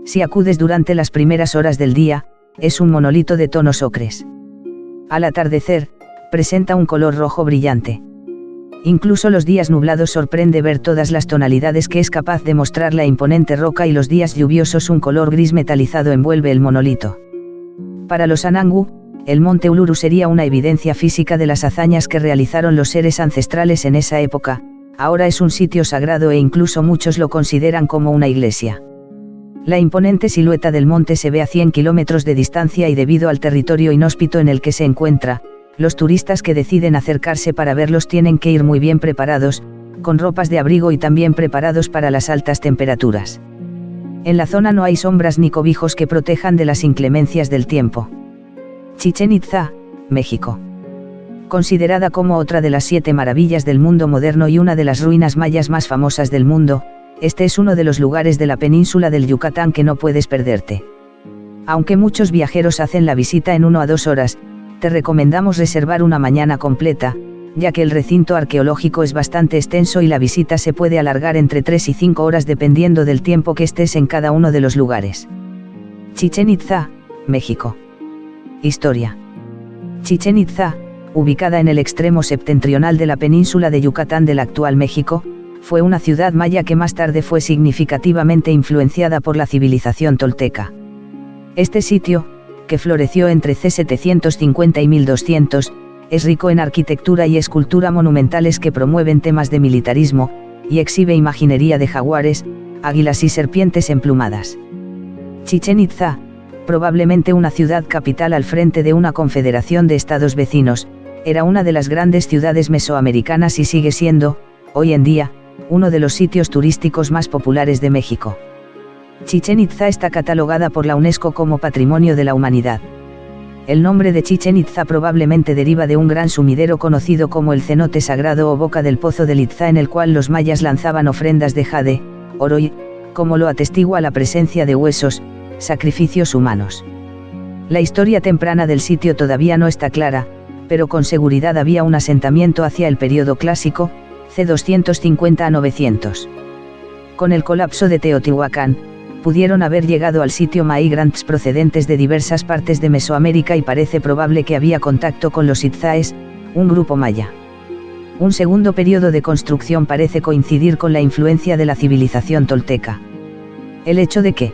Si acudes durante las primeras horas del día, es un monolito de tonos ocres. Al atardecer, presenta un color rojo brillante. Incluso los días nublados sorprende ver todas las tonalidades que es capaz de mostrar la imponente roca, y los días lluviosos un color gris metalizado envuelve el monolito. Para los Anangu, el monte Uluru sería una evidencia física de las hazañas que realizaron los seres ancestrales en esa época. Ahora es un sitio sagrado e incluso muchos lo consideran como una iglesia. La imponente silueta del monte se ve a 100 kilómetros de distancia, y debido al territorio inhóspito en el que se encuentra, los turistas que deciden acercarse para verlos tienen que ir muy bien preparados, con ropas de abrigo y también preparados para las altas temperaturas. En la zona no hay sombras ni cobijos que protejan de las inclemencias del tiempo. Chichén Itzá, México. Considerada como otra de las 7 maravillas del mundo moderno y una de las ruinas mayas más famosas del mundo, este es uno de los lugares de la península del Yucatán que no puedes perderte. Aunque muchos viajeros hacen la visita en 1 a 2 horas, te recomendamos reservar una mañana completa, ya que el recinto arqueológico es bastante extenso y la visita se puede alargar entre 3 y 5 horas dependiendo del tiempo que estés en cada uno de los lugares. Chichén Itzá, México. Historia. Chichén Itzá, ubicada en el extremo septentrional de la península de Yucatán del actual México, fue una ciudad maya que más tarde fue significativamente influenciada por la civilización tolteca. Este sitio, que floreció entre C. 750 y 1200, es rico en arquitectura y escultura monumentales que promueven temas de militarismo, y exhibe imaginería de jaguares, águilas y serpientes emplumadas. Chichén Itzá, probablemente una ciudad capital al frente de una confederación de estados vecinos, era una de las grandes ciudades mesoamericanas y sigue siendo, hoy en día, uno de los sitios turísticos más populares de México. Chichén Itzá está catalogada por la UNESCO como Patrimonio de la Humanidad. El nombre de Chichén Itzá probablemente deriva de un gran sumidero conocido como el cenote sagrado o boca del pozo del Itzá, en el cual los mayas lanzaban ofrendas de jade, oro y, como lo atestigua la presencia de huesos, sacrificios humanos. La historia temprana del sitio todavía no está clara, pero con seguridad había un asentamiento hacia el período clásico, c. 250 a 900. Con el colapso de Teotihuacán, pudieron haber llegado al sitio migrants procedentes de diversas partes de Mesoamérica, y parece probable que había contacto con los itzáes, un grupo maya. Un segundo periodo de construcción parece coincidir con la influencia de la civilización tolteca. El hecho de que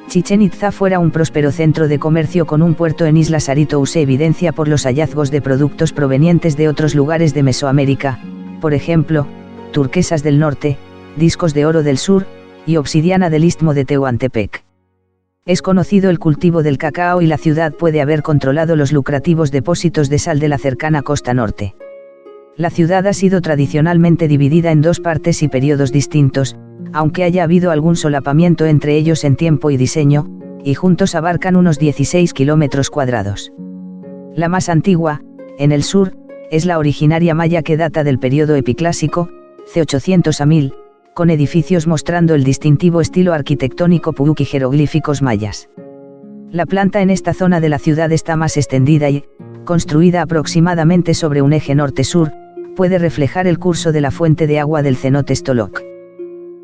Chichén Itzá fuera un próspero centro de comercio con un puerto en Isla Sarito se evidencia por los hallazgos de productos provenientes de otros lugares de Mesoamérica, por ejemplo, turquesas del norte, discos de oro del sur, y obsidiana del istmo de Tehuantepec. Es conocido el cultivo del cacao y la ciudad puede haber controlado los lucrativos depósitos de sal de la cercana costa norte. La ciudad ha sido tradicionalmente dividida en 2 partes y periodos distintos, aunque haya habido algún solapamiento entre ellos en tiempo y diseño, y juntos abarcan unos 16 kilómetros cuadrados. La más antigua, en el sur, es la originaria maya, que data del periodo epiclásico, c. 800 a 1000, con edificios mostrando el distintivo estilo arquitectónico puuc y jeroglíficos mayas. La planta en esta zona de la ciudad está más extendida y, construida aproximadamente sobre un eje norte-sur, puede reflejar el curso de la fuente de agua del cenote Xtoloc.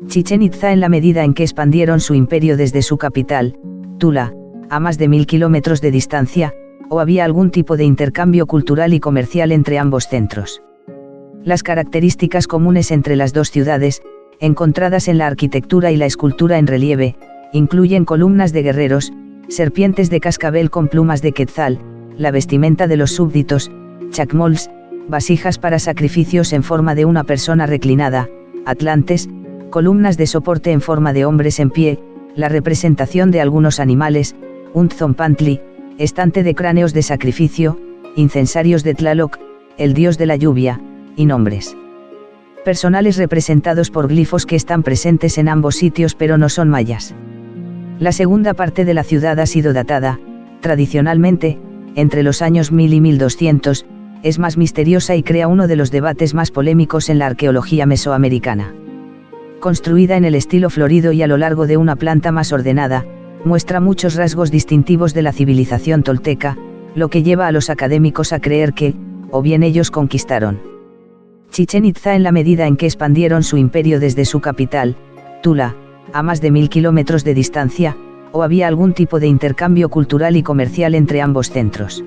Chichén Itzá, en la medida en que expandieron su imperio desde su capital, Tula, a más de 1000 kilómetros de distancia, o había algún tipo de intercambio cultural y comercial entre ambos centros. Las características comunes entre las dos ciudades, encontradas en la arquitectura y la escultura en relieve, incluyen columnas de guerreros, serpientes de cascabel con plumas de quetzal, la vestimenta de los súbditos, chacmols, vasijas para sacrificios en forma de una persona reclinada, atlantes, columnas de soporte en forma de hombres en pie, la representación de algunos animales, un tzompantli, estante de cráneos de sacrificio, incensarios de Tlaloc, el dios de la lluvia, y nombres personales representados por glifos que están presentes en ambos sitios pero no son mayas. La segunda parte de la ciudad ha sido datada, tradicionalmente, entre los años 1000 y 1200, es más misteriosa y crea uno de los debates más polémicos en la arqueología mesoamericana. Construida en el estilo florido y a lo largo de una planta más ordenada, muestra muchos rasgos distintivos de la civilización tolteca, lo que lleva a los académicos a creer que, o bien ellos conquistaron Chichén Itzá en la medida en que expandieron su imperio desde su capital, Tula, a más de 1000 kilómetros de distancia, o había algún tipo de intercambio cultural y comercial entre ambos centros.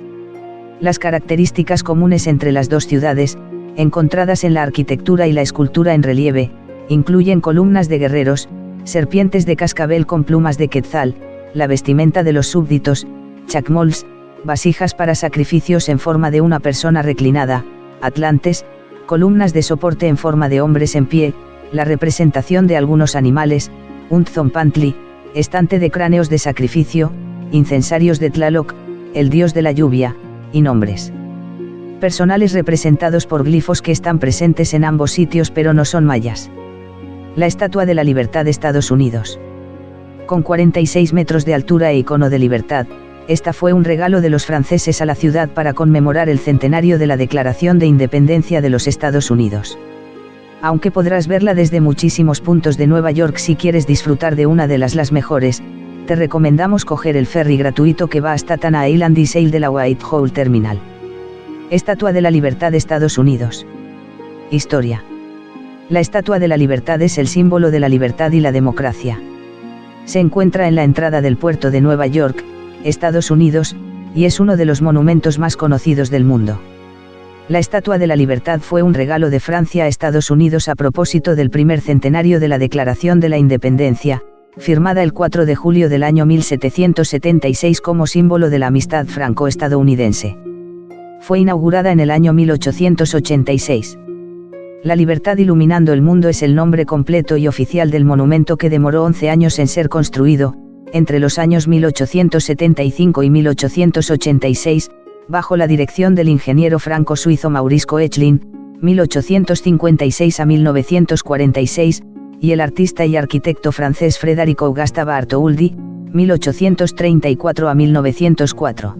Las características comunes entre las dos ciudades, encontradas en la arquitectura y la escultura en relieve, incluyen columnas de guerreros, serpientes de cascabel con plumas de quetzal, la vestimenta de los súbditos, chacmols, vasijas para sacrificios en forma de una persona reclinada, atlantes, columnas de soporte en forma de hombres en pie, la representación de algunos animales, un tzompantli, estante de cráneos de sacrificio, incensarios de Tlaloc, el dios de la lluvia, y nombres personales representados por glifos que están presentes en ambos sitios pero no son mayas. La Estatua de la Libertad de Estados Unidos. Con 46 metros de altura e icono de libertad, esta fue un regalo de los franceses a la ciudad para conmemorar el centenario de la Declaración de Independencia de los Estados Unidos. Aunque podrás verla desde muchísimos puntos de Nueva York si quieres disfrutar de una de las mejores, te recomendamos coger el ferry gratuito que va hasta Staten Island y sail de la Whitehall Terminal. Estatua de la Libertad de Estados Unidos. Historia. La Estatua de la Libertad es el símbolo de la libertad y la democracia. Se encuentra en la entrada del puerto de Nueva York, Estados Unidos, y es uno de los monumentos más conocidos del mundo. La Estatua de la Libertad fue un regalo de Francia a Estados Unidos a propósito del primer centenario de la Declaración de la Independencia, firmada el 4 de julio del año 1776 como símbolo de la amistad franco-estadounidense. Fue inaugurada en el año 1886. La libertad iluminando el mundo es el nombre completo y oficial del monumento que demoró 11 años en ser construido, entre los años 1875 y 1886, bajo la dirección del ingeniero franco-suizo Maurice Koechlin, 1856 a 1946, y el artista y arquitecto francés Frédéric Auguste Bartholdi, 1834 a 1904.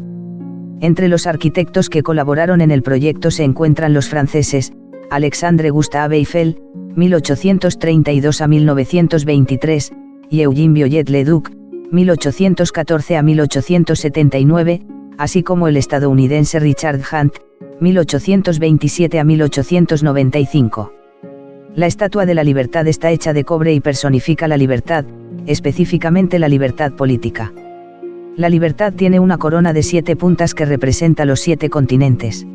Entre los arquitectos que colaboraron en el proyecto se encuentran los franceses, Alexandre Gustave Eiffel, 1832 a 1923, y Eugène Viollet-le-Duc, 1814 a 1879, así como el estadounidense Richard Hunt, 1827 a 1895. La Estatua de la Libertad está hecha de cobre y personifica la libertad, específicamente la libertad política. La libertad tiene una corona de 7 puntas que representa los 7 continentes.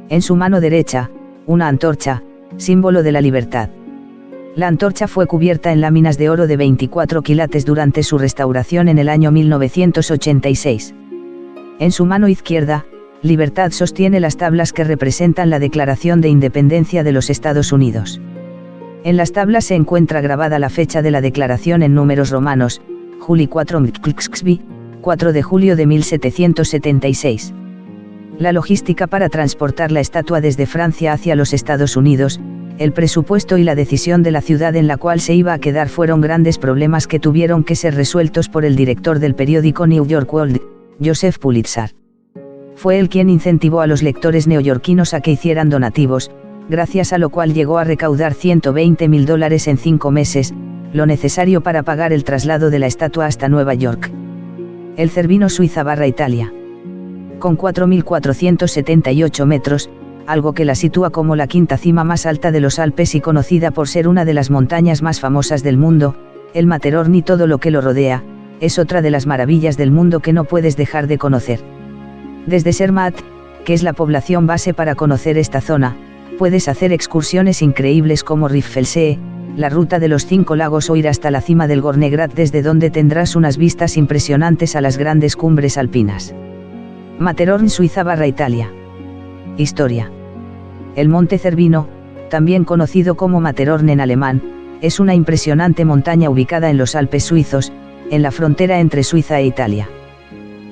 En su mano derecha, una antorcha, símbolo de la libertad. La antorcha fue cubierta en láminas de oro de 24 quilates durante su restauración en el año 1986. En su mano izquierda, Libertad sostiene las tablas que representan la Declaración de Independencia de los Estados Unidos. En las tablas se encuentra grabada la fecha de la declaración en números romanos, Juli 4 de julio de 1776. La logística para transportar la estatua desde Francia hacia los Estados Unidos, el presupuesto y la decisión de la ciudad en la cual se iba a quedar fueron grandes problemas que tuvieron que ser resueltos por el director del periódico New York World, Joseph Pulitzer. Fue él quien incentivó a los lectores neoyorquinos a que hicieran donativos, gracias a lo cual llegó a recaudar $120,000 en 5 meses, lo necesario para pagar el traslado de la estatua hasta Nueva York. El Cervino Suiza/Italia. Con 4.478 metros, algo que la sitúa como la quinta cima más alta de los Alpes y conocida por ser una de las montañas más famosas del mundo, el Matterhorn y todo lo que lo rodea, es otra de las maravillas del mundo que no puedes dejar de conocer. Desde Zermatt, que es la población base para conocer esta zona, puedes hacer excursiones increíbles como Riffelsee, la ruta de los 5 lagos o ir hasta la cima del Gornegrat desde donde tendrás unas vistas impresionantes a las grandes cumbres alpinas. Matterhorn Suiza/Italia. Historia. El Monte Cervino, también conocido como Matterhorn en alemán, es una impresionante montaña ubicada en los Alpes suizos, en la frontera entre Suiza e Italia.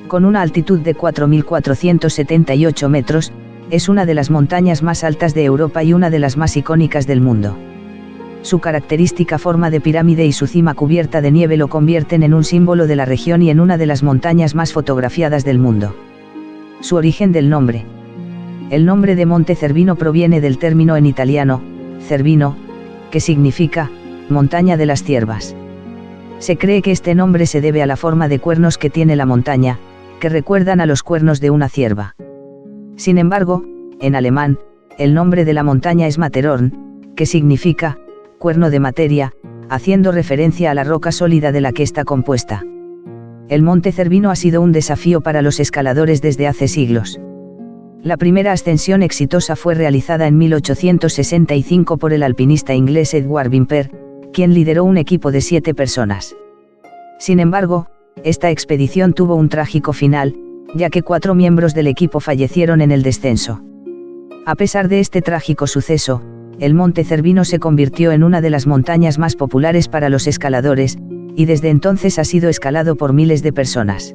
Con una altitud de 4.478 metros, es una de las montañas más altas de Europa y una de las más icónicas del mundo. Su característica forma de pirámide y su cima cubierta de nieve lo convierten en un símbolo de la región y en una de las montañas más fotografiadas del mundo. Su origen del nombre. El nombre de Monte Cervino proviene del término en italiano, Cervino, que significa, montaña de las ciervas. Se cree que este nombre se debe a la forma de cuernos que tiene la montaña, que recuerdan a los cuernos de una cierva. Sin embargo, en alemán, el nombre de la montaña es Matterhorn, que significa, cuerno de materia, haciendo referencia a la roca sólida de la que está compuesta. El Monte Cervino ha sido un desafío para los escaladores desde hace siglos. La primera ascensión exitosa fue realizada en 1865 por el alpinista inglés Edward Whymper, quien lideró un equipo de 7 personas. Sin embargo, esta expedición tuvo un trágico final, ya que 4 miembros del equipo fallecieron en el descenso. A pesar de este trágico suceso, el Monte Cervino se convirtió en una de las montañas más populares para los escaladores, y desde entonces ha sido escalado por miles de personas.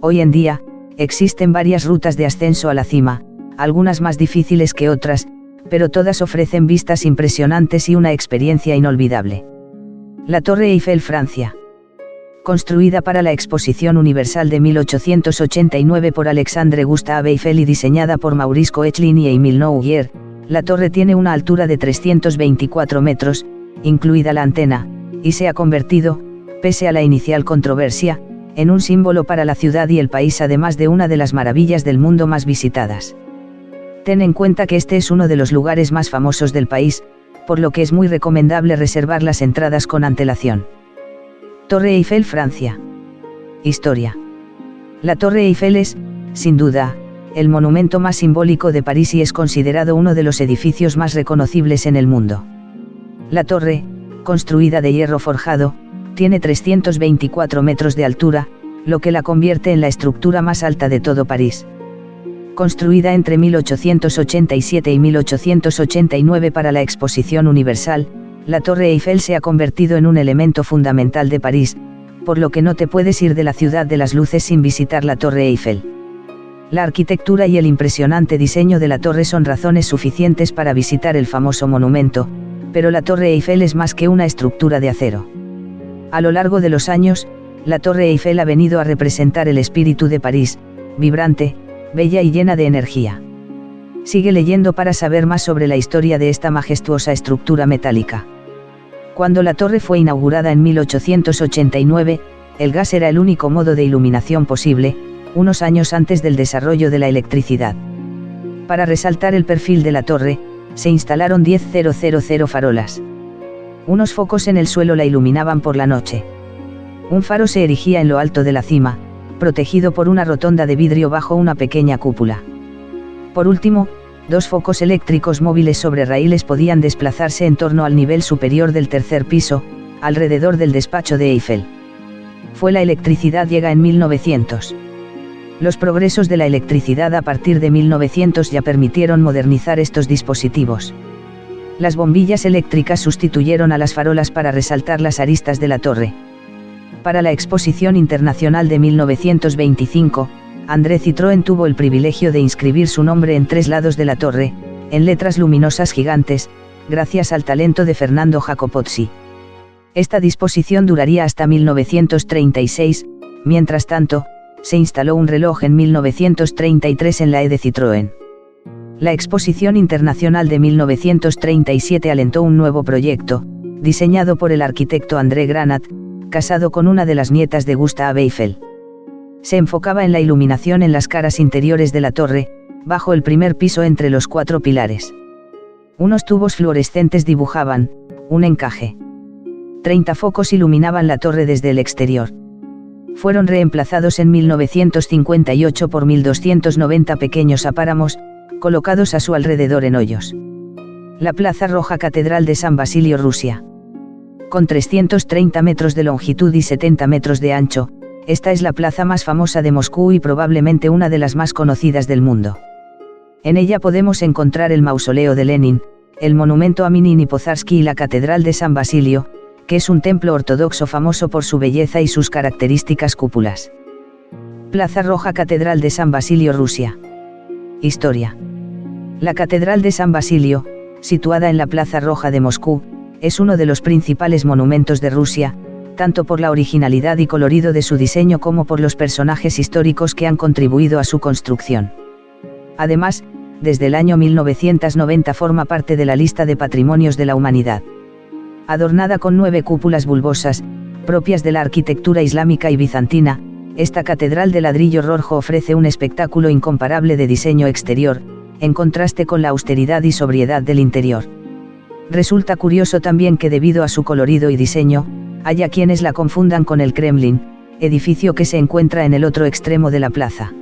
Hoy en día, existen varias rutas de ascenso a la cima, algunas más difíciles que otras, pero todas ofrecen vistas impresionantes y una experiencia inolvidable. La Torre Eiffel, Francia. Construida para la Exposición Universal de 1889 por Alexandre Gustave Eiffel y diseñada por Maurice Koechlin y Émile Nouguier, la torre tiene una altura de 324 metros, incluida la antena, y se ha convertido, pese a la inicial controversia, en un símbolo para la ciudad y el país, además de una de las maravillas del mundo más visitadas. Ten en cuenta que este es uno de los lugares más famosos del país, por lo que es muy recomendable reservar las entradas con antelación. Torre Eiffel, Francia. Historia. La Torre Eiffel es, sin duda, el monumento más simbólico de París y es considerado uno de los edificios más reconocibles en el mundo. La torre, construida de hierro forjado, tiene 324 metros de altura, lo que la convierte en la estructura más alta de todo París. Construida entre 1887 y 1889 para la Exposición Universal, la Torre Eiffel se ha convertido en un elemento fundamental de París, por lo que no te puedes ir de la ciudad de las luces sin visitar la Torre Eiffel. La arquitectura y el impresionante diseño de la torre son razones suficientes para visitar el famoso monumento, pero la Torre Eiffel es más que una estructura de acero. A lo largo de los años, la Torre Eiffel ha venido a representar el espíritu de París, vibrante, bella y llena de energía. Sigue leyendo para saber más sobre la historia de esta majestuosa estructura metálica. Cuando la torre fue inaugurada en 1889, el gas era el único modo de iluminación posible, unos años antes del desarrollo de la electricidad. Para resaltar el perfil de la torre, se instalaron 10.000 farolas. Unos focos en el suelo la iluminaban por la noche. Un faro se erigía en lo alto de la cima, protegido por una rotonda de vidrio bajo una pequeña cúpula. Por último, 2 focos eléctricos móviles sobre raíles podían desplazarse en torno al nivel superior del tercer piso, alrededor del despacho de Eiffel. La electricidad llega en 1900. Los progresos de la electricidad a partir de 1900 ya permitieron modernizar estos dispositivos. Las bombillas eléctricas sustituyeron a las farolas para resaltar las aristas de la torre. Para la Exposición Internacional de 1925, André Citroën tuvo el privilegio de inscribir su nombre en 3 lados de la torre, en letras luminosas gigantes, gracias al talento de Fernando Jacopozzi. Esta disposición duraría hasta 1936, mientras tanto, se instaló un reloj en 1933 en la E de Citroën. La Exposición Internacional de 1937 alentó un nuevo proyecto, diseñado por el arquitecto André Granat, casado con una de las nietas de Gustave Eiffel. Se enfocaba en la iluminación en las caras interiores de la torre, bajo el primer piso entre los 4 pilares. Unos tubos fluorescentes dibujaban un encaje. 30 focos iluminaban la torre desde el exterior. Fueron reemplazados en 1958 por 1290 pequeños apáramos, colocados a su alrededor en hoyos. La Plaza Roja Catedral de San Basilio, Rusia. Con 330 metros de longitud y 70 metros de ancho, esta es la plaza más famosa de Moscú y probablemente una de las más conocidas del mundo. En ella podemos encontrar el mausoleo de Lenin, el monumento a Minin y Pozarsky y la Catedral de San Basilio, que es un templo ortodoxo famoso por su belleza y sus características cúpulas. Plaza Roja Catedral de San Basilio, Rusia. Historia. La Catedral de San Basilio, situada en la Plaza Roja de Moscú, es uno de los principales monumentos de Rusia, tanto por la originalidad y colorido de su diseño como por los personajes históricos que han contribuido a su construcción. Además, desde el año 1990 forma parte de la lista de Patrimonios de la Humanidad. Adornada con 9 cúpulas bulbosas, propias de la arquitectura islámica y bizantina, esta catedral de ladrillo rojo ofrece un espectáculo incomparable de diseño exterior, en contraste con la austeridad y sobriedad del interior. Resulta curioso también que debido a su colorido y diseño, haya quienes la confundan con el Kremlin, edificio que se encuentra en el otro extremo de la plaza.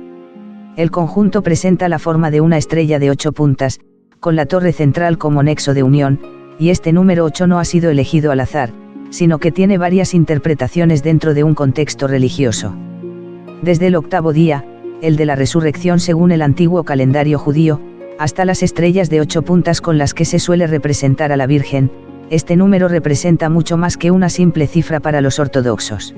El conjunto presenta la forma de una estrella de 8 puntas, con la torre central como nexo de unión, y este número 8 no ha sido elegido al azar, sino que tiene varias interpretaciones dentro de un contexto religioso. Desde el 8º día, el de la resurrección según el antiguo calendario judío, hasta las estrellas de 8 puntas con las que se suele representar a la Virgen, este número representa mucho más que una simple cifra para los ortodoxos.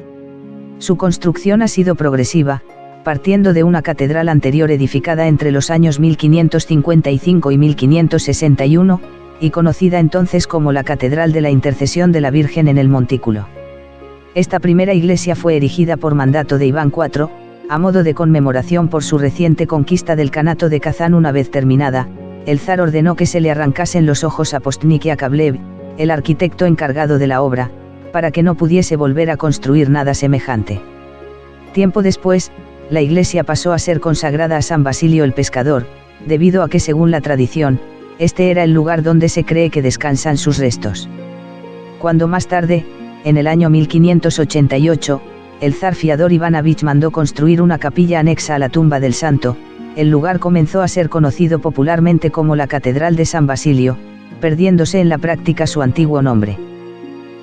Su construcción ha sido progresiva, partiendo de una catedral anterior edificada entre los años 1555 y 1561, y conocida entonces como la Catedral de la Intercesión de la Virgen en el Montículo. Esta primera iglesia fue erigida por mandato de Iván IV, a modo de conmemoración por su reciente conquista del Kanato de Kazán. Una vez terminada, el zar ordenó que se le arrancasen los ojos a Postnik Yakovlev, el arquitecto encargado de la obra, para que no pudiese volver a construir nada semejante. Tiempo después, la iglesia pasó a ser consagrada a San Basilio el Pescador, debido a que según la tradición, este era el lugar donde se cree que descansan sus restos. Cuando más tarde, en el año 1588, el zar Fiódor Ivanovich mandó construir una capilla anexa a la tumba del santo, el lugar comenzó a ser conocido popularmente como la Catedral de San Basilio, perdiéndose en la práctica su antiguo nombre.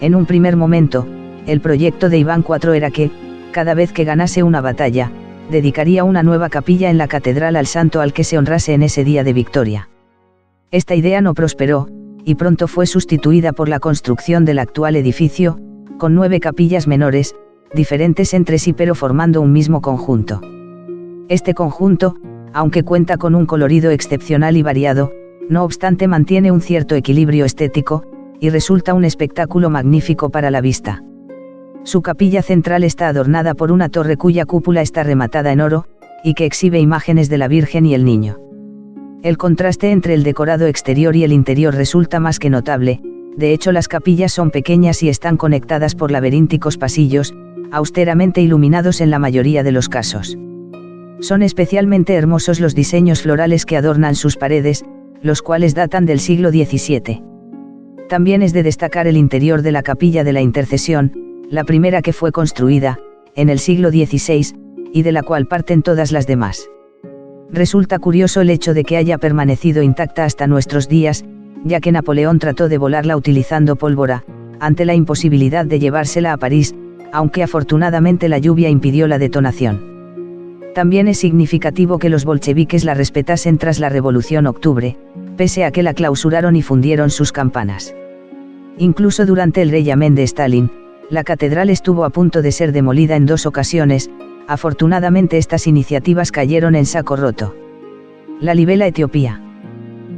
En un primer momento, el proyecto de Iván IV era que, cada vez que ganase una batalla, dedicaría una nueva capilla en la catedral al santo al que se honrase en ese día de victoria. Esta idea no prosperó, y pronto fue sustituida por la construcción del actual edificio, con 9 capillas menores, diferentes entre sí pero formando un mismo conjunto. Este conjunto, aunque cuenta con un colorido excepcional y variado, no obstante mantiene un cierto equilibrio estético, y resulta un espectáculo magnífico para la vista. Su capilla central está adornada por una torre cuya cúpula está rematada en oro, y que exhibe imágenes de la Virgen y el Niño. El contraste entre el decorado exterior y el interior resulta más que notable, de hecho las capillas son pequeñas y están conectadas por laberínticos pasillos, austeramente iluminados en la mayoría de los casos. Son especialmente hermosos los diseños florales que adornan sus paredes, los cuales datan del siglo XVII. También es de destacar el interior de la Capilla de la Intercesión, la primera que fue construida, en el siglo XVI, y de la cual parten todas las demás. Resulta curioso el hecho de que haya permanecido intacta hasta nuestros días, ya que Napoleón trató de volarla utilizando pólvora, ante la imposibilidad de llevársela a París, aunque afortunadamente la lluvia impidió la detonación. También es significativo que los bolcheviques la respetasen tras la Revolución Octubre, pese a que la clausuraron y fundieron sus campanas. Incluso durante el régimen de Stalin, la catedral estuvo a punto de ser demolida en 2 ocasiones, afortunadamente estas iniciativas cayeron en saco roto. Lalibela, Etiopía.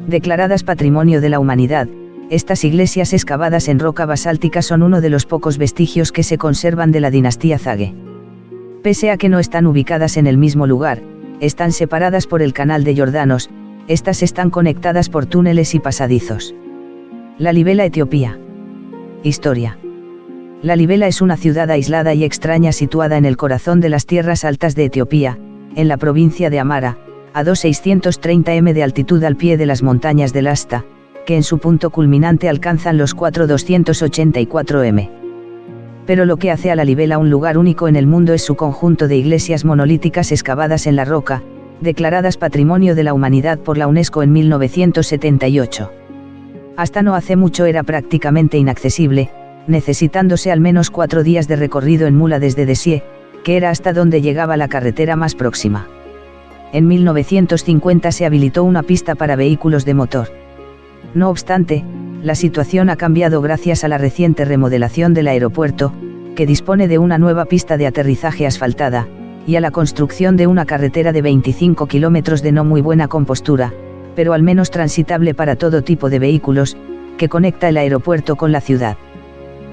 Declaradas Patrimonio de la Humanidad, estas iglesias excavadas en roca basáltica son uno de los pocos vestigios que se conservan de la dinastía Zage. Pese a que no están ubicadas en el mismo lugar, están separadas por el canal de Jordanos, estas están conectadas por túneles y pasadizos. Lalibela, Etiopía. Historia. Lalibela es una ciudad aislada y extraña situada en el corazón de las tierras altas de Etiopía, en la provincia de Amara, a 2.630 m de altitud al pie de las montañas del Asta, que en su punto culminante alcanzan los 4.284 m. Pero lo que hace a Lalibela un lugar único en el mundo es su conjunto de iglesias monolíticas excavadas en la roca, declaradas Patrimonio de la Humanidad por la UNESCO en 1978. Hasta no hace mucho era prácticamente inaccesible, necesitándose al menos 4 días de recorrido en mula desde Desie, que era hasta donde llegaba la carretera más próxima. En 1950 se habilitó una pista para vehículos de motor. No obstante, la situación ha cambiado gracias a la reciente remodelación del aeropuerto, que dispone de una nueva pista de aterrizaje asfaltada, y a la construcción de una carretera de 25 kilómetros de no muy buena compostura, pero al menos transitable para todo tipo de vehículos, que conecta el aeropuerto con la ciudad.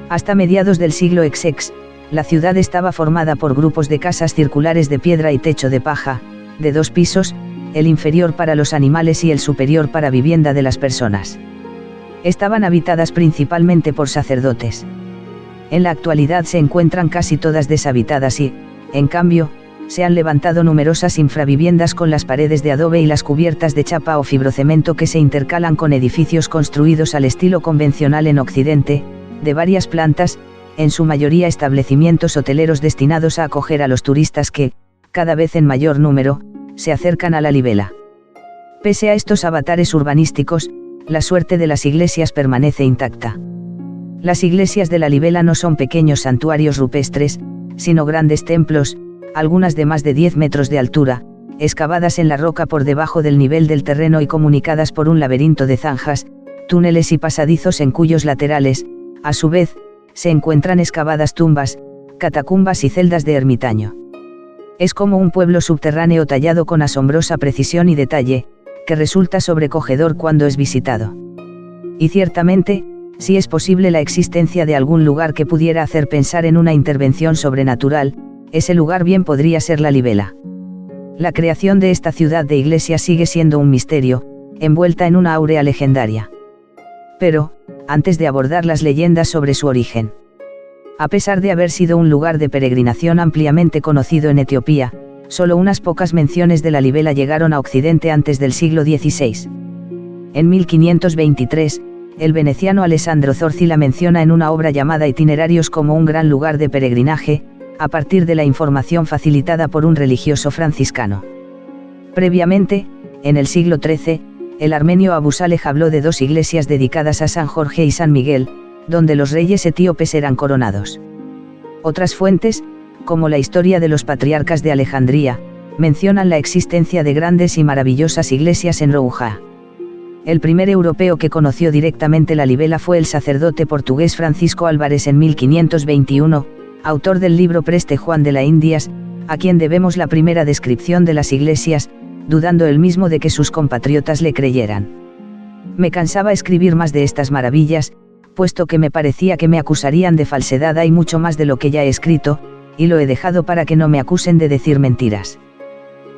Hasta mediados del siglo XX, la ciudad estaba formada por grupos de casas circulares de piedra y techo de paja, de 2 pisos, el inferior para los animales y el superior para vivienda de las personas. Estaban habitadas principalmente por sacerdotes. En la actualidad se encuentran casi todas deshabitadas y, en cambio, se han levantado numerosas infraviviendas con las paredes de adobe y las cubiertas de chapa o fibrocemento que se intercalan con edificios construidos al estilo convencional en Occidente, de varias plantas, en su mayoría establecimientos hoteleros destinados a acoger a los turistas que, cada vez en mayor número, se acercan a la Libela. Pese a estos avatares urbanísticos, la suerte de las iglesias permanece intacta. Las iglesias de la Libela no son pequeños santuarios rupestres, sino grandes templos, algunas de más de 10 metros de altura, excavadas en la roca por debajo del nivel del terreno y comunicadas por un laberinto de zanjas, túneles y pasadizos en cuyos laterales, a su vez, se encuentran excavadas tumbas, catacumbas y celdas de ermitaño. Es como un pueblo subterráneo tallado con asombrosa precisión y detalle, que resulta sobrecogedor cuando es visitado. Y ciertamente, si es posible la existencia de algún lugar que pudiera hacer pensar en una intervención sobrenatural, ese lugar bien podría ser la Libela. La creación de esta ciudad de iglesias sigue siendo un misterio, envuelta en una áurea legendaria. Pero, antes de abordar las leyendas sobre su origen. A pesar de haber sido un lugar de peregrinación ampliamente conocido en Etiopía, solo unas pocas menciones de la Libela llegaron a Occidente antes del siglo XVI. En 1523, el veneciano Alessandro Zorzi la menciona en una obra llamada Itinerarios como un gran lugar de peregrinaje, a partir de la información facilitada por un religioso franciscano. Previamente, en el siglo XIII, el armenio Abu Saleh habló de 2 iglesias dedicadas a San Jorge y San Miguel, donde los reyes etíopes eran coronados. Otras fuentes, como la historia de los patriarcas de Alejandría, mencionan la existencia de grandes y maravillosas iglesias en Rouja. El primer europeo que conoció directamente la Libela fue el sacerdote portugués Francisco Álvares en 1521, autor del libro Preste Juan de la Indias, a quien debemos la primera descripción de las iglesias, dudando él mismo de que sus compatriotas le creyeran. Me cansaba escribir más de estas maravillas, puesto que me parecía que me acusarían de falsedad. Hay mucho más de lo que ya he escrito, y lo he dejado para que no me acusen de decir mentiras.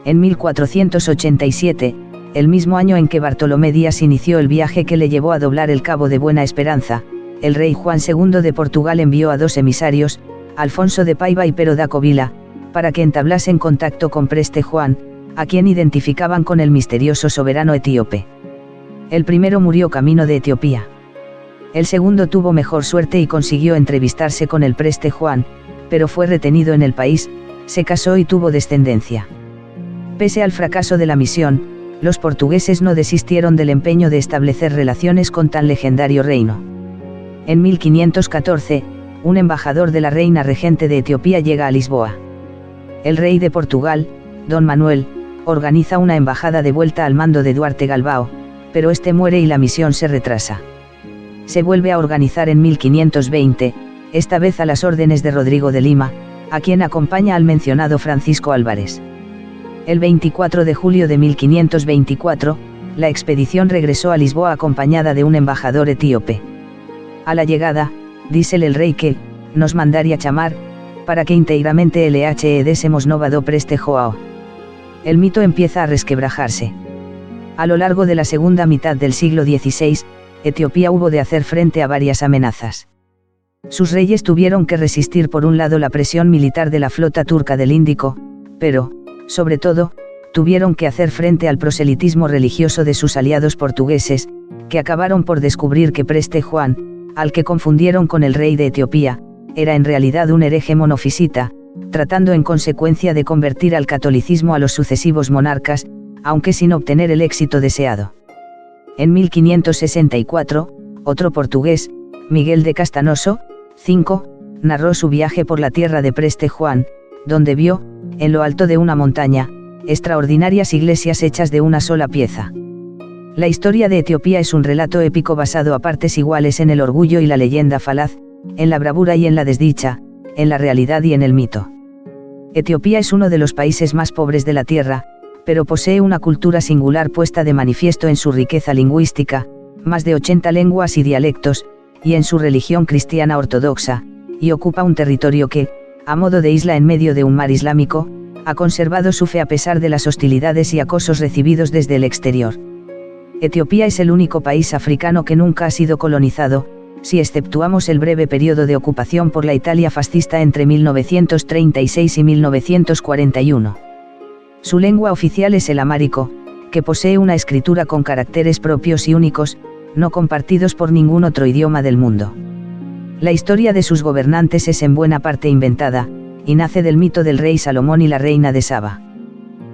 En 1487, el mismo año en que Bartolomé Díaz inició el viaje que le llevó a doblar el Cabo de Buena Esperanza, el rey Juan II de Portugal envió a 2 emisarios, Alfonso de Paiva y Pero da Covila, para que entablasen contacto con Preste Juan, a quien identificaban con el misterioso soberano etíope. El primero murió camino de Etiopía. El segundo tuvo mejor suerte y consiguió entrevistarse con el Preste Juan, pero fue retenido en el país, se casó y tuvo descendencia. Pese al fracaso de la misión, los portugueses no desistieron del empeño de establecer relaciones con tan legendario reino. En 1514, un embajador de la reina regente de Etiopía llega a Lisboa. El rey de Portugal, Don Manuel, organiza una embajada de vuelta al mando de Duarte Galvao, pero este muere y la misión se retrasa. Se vuelve a organizar en 1520, esta vez a las órdenes de Rodrigo de Lima, a quien acompaña al mencionado Francisco Álvares. El 24 de julio de 1524, la expedición regresó a Lisboa acompañada de un embajador etíope. A la llegada, dísele el rey que, nos mandaría chamar, para que inteiramente désemos novado Preste Joao. El mito empieza a resquebrajarse. A lo largo de la segunda mitad del siglo XVI, Etiopía hubo de hacer frente a varias amenazas. Sus reyes tuvieron que resistir por un lado la presión militar de la flota turca del Índico, pero, sobre todo, tuvieron que hacer frente al proselitismo religioso de sus aliados portugueses, que acabaron por descubrir que Preste Juan, al que confundieron con el rey de Etiopía, era en realidad un hereje monofisita, tratando en consecuencia de convertir al catolicismo a los sucesivos monarcas, aunque sin obtener el éxito deseado. En 1564, otro portugués, Miguel de Castanoso, 5, narró su viaje por la tierra de Preste Juan, donde vio, en lo alto de una montaña, extraordinarias iglesias hechas de una sola pieza. La historia de Etiopía es un relato épico basado a partes iguales en el orgullo y la leyenda falaz, en la bravura y en la desdicha, en la realidad y en el mito. Etiopía es uno de los países más pobres de la tierra, pero posee una cultura singular puesta de manifiesto en su riqueza lingüística, más de 80 lenguas y dialectos, y en su religión cristiana ortodoxa, y ocupa un territorio que, a modo de isla en medio de un mar islámico, ha conservado su fe a pesar de las hostilidades y acosos recibidos desde el exterior. Etiopía es el único país africano que nunca ha sido colonizado, si exceptuamos el breve periodo de ocupación por la Italia fascista entre 1936 y 1941. Su lengua oficial es el amárico, que posee una escritura con caracteres propios y únicos, no compartidos por ningún otro idioma del mundo. La historia de sus gobernantes es en buena parte inventada, y nace del mito del rey Salomón y la reina de Saba.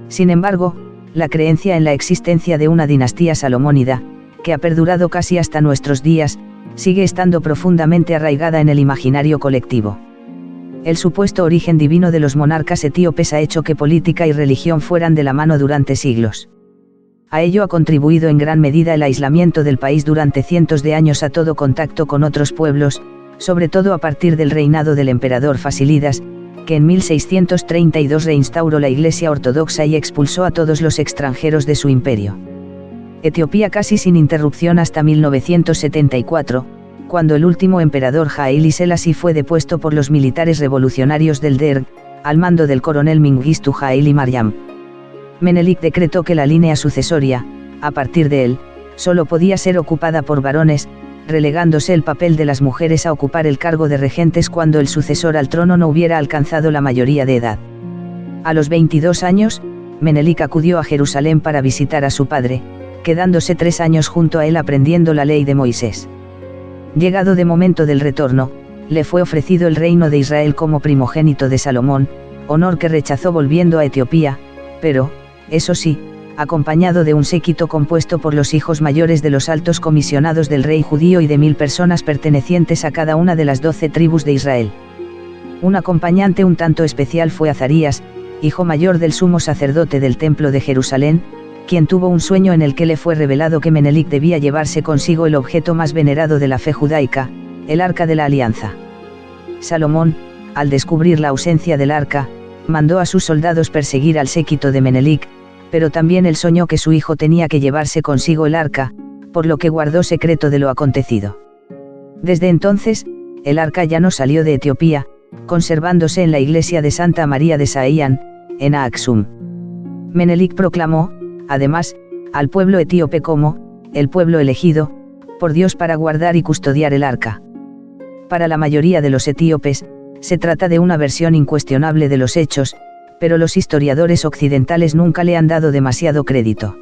Sin embargo, la creencia en la existencia de una dinastía salomónida, que ha perdurado casi hasta nuestros días, sigue estando profundamente arraigada en el imaginario colectivo. El supuesto origen divino de los monarcas etíopes ha hecho que política y religión fueran de la mano durante siglos. A ello ha contribuido en gran medida el aislamiento del país durante cientos de años a todo contacto con otros pueblos, sobre todo a partir del reinado del emperador Fasílidas, que en 1632 reinstauró la Iglesia ortodoxa y expulsó a todos los extranjeros de su imperio. Etiopía casi sin interrupción hasta 1974, cuando el último emperador Haile Selassie fue depuesto por los militares revolucionarios del Derg, al mando del coronel Mengistu Haile Mariam. Menelik decretó que la línea sucesoria, a partir de él, solo podía ser ocupada por varones, relegándose el papel de las mujeres a ocupar el cargo de regentes cuando el sucesor al trono no hubiera alcanzado la mayoría de edad. A los 22 años, Menelik acudió a Jerusalén para visitar a su padre, quedándose 3 años junto a él aprendiendo la ley de Moisés. Llegado de momento del retorno, le fue ofrecido el reino de Israel como primogénito de Salomón, honor que rechazó volviendo a Etiopía, pero, eso sí, acompañado de un séquito compuesto por los hijos mayores de los altos comisionados del rey judío y de 1000 personas pertenecientes a cada una de las 12 tribus de Israel. Un acompañante un tanto especial fue Azarías, hijo mayor del sumo sacerdote del templo de Jerusalén, quien tuvo un sueño en el que le fue revelado que Menelik debía llevarse consigo el objeto más venerado de la fe judaica, el Arca de la Alianza. Salomón, al descubrir la ausencia del arca, mandó a sus soldados perseguir al séquito de Menelik, pero también él soñó que su hijo tenía que llevarse consigo el arca, por lo que guardó secreto de lo acontecido. Desde entonces, el arca ya no salió de Etiopía, conservándose en la iglesia de Santa María de Saían, en Aksum. Menelik proclamó, además, al pueblo etíope como, el pueblo elegido, por Dios para guardar y custodiar el arca. Para la mayoría de los etíopes, se trata de una versión incuestionable de los hechos, pero los historiadores occidentales nunca le han dado demasiado crédito.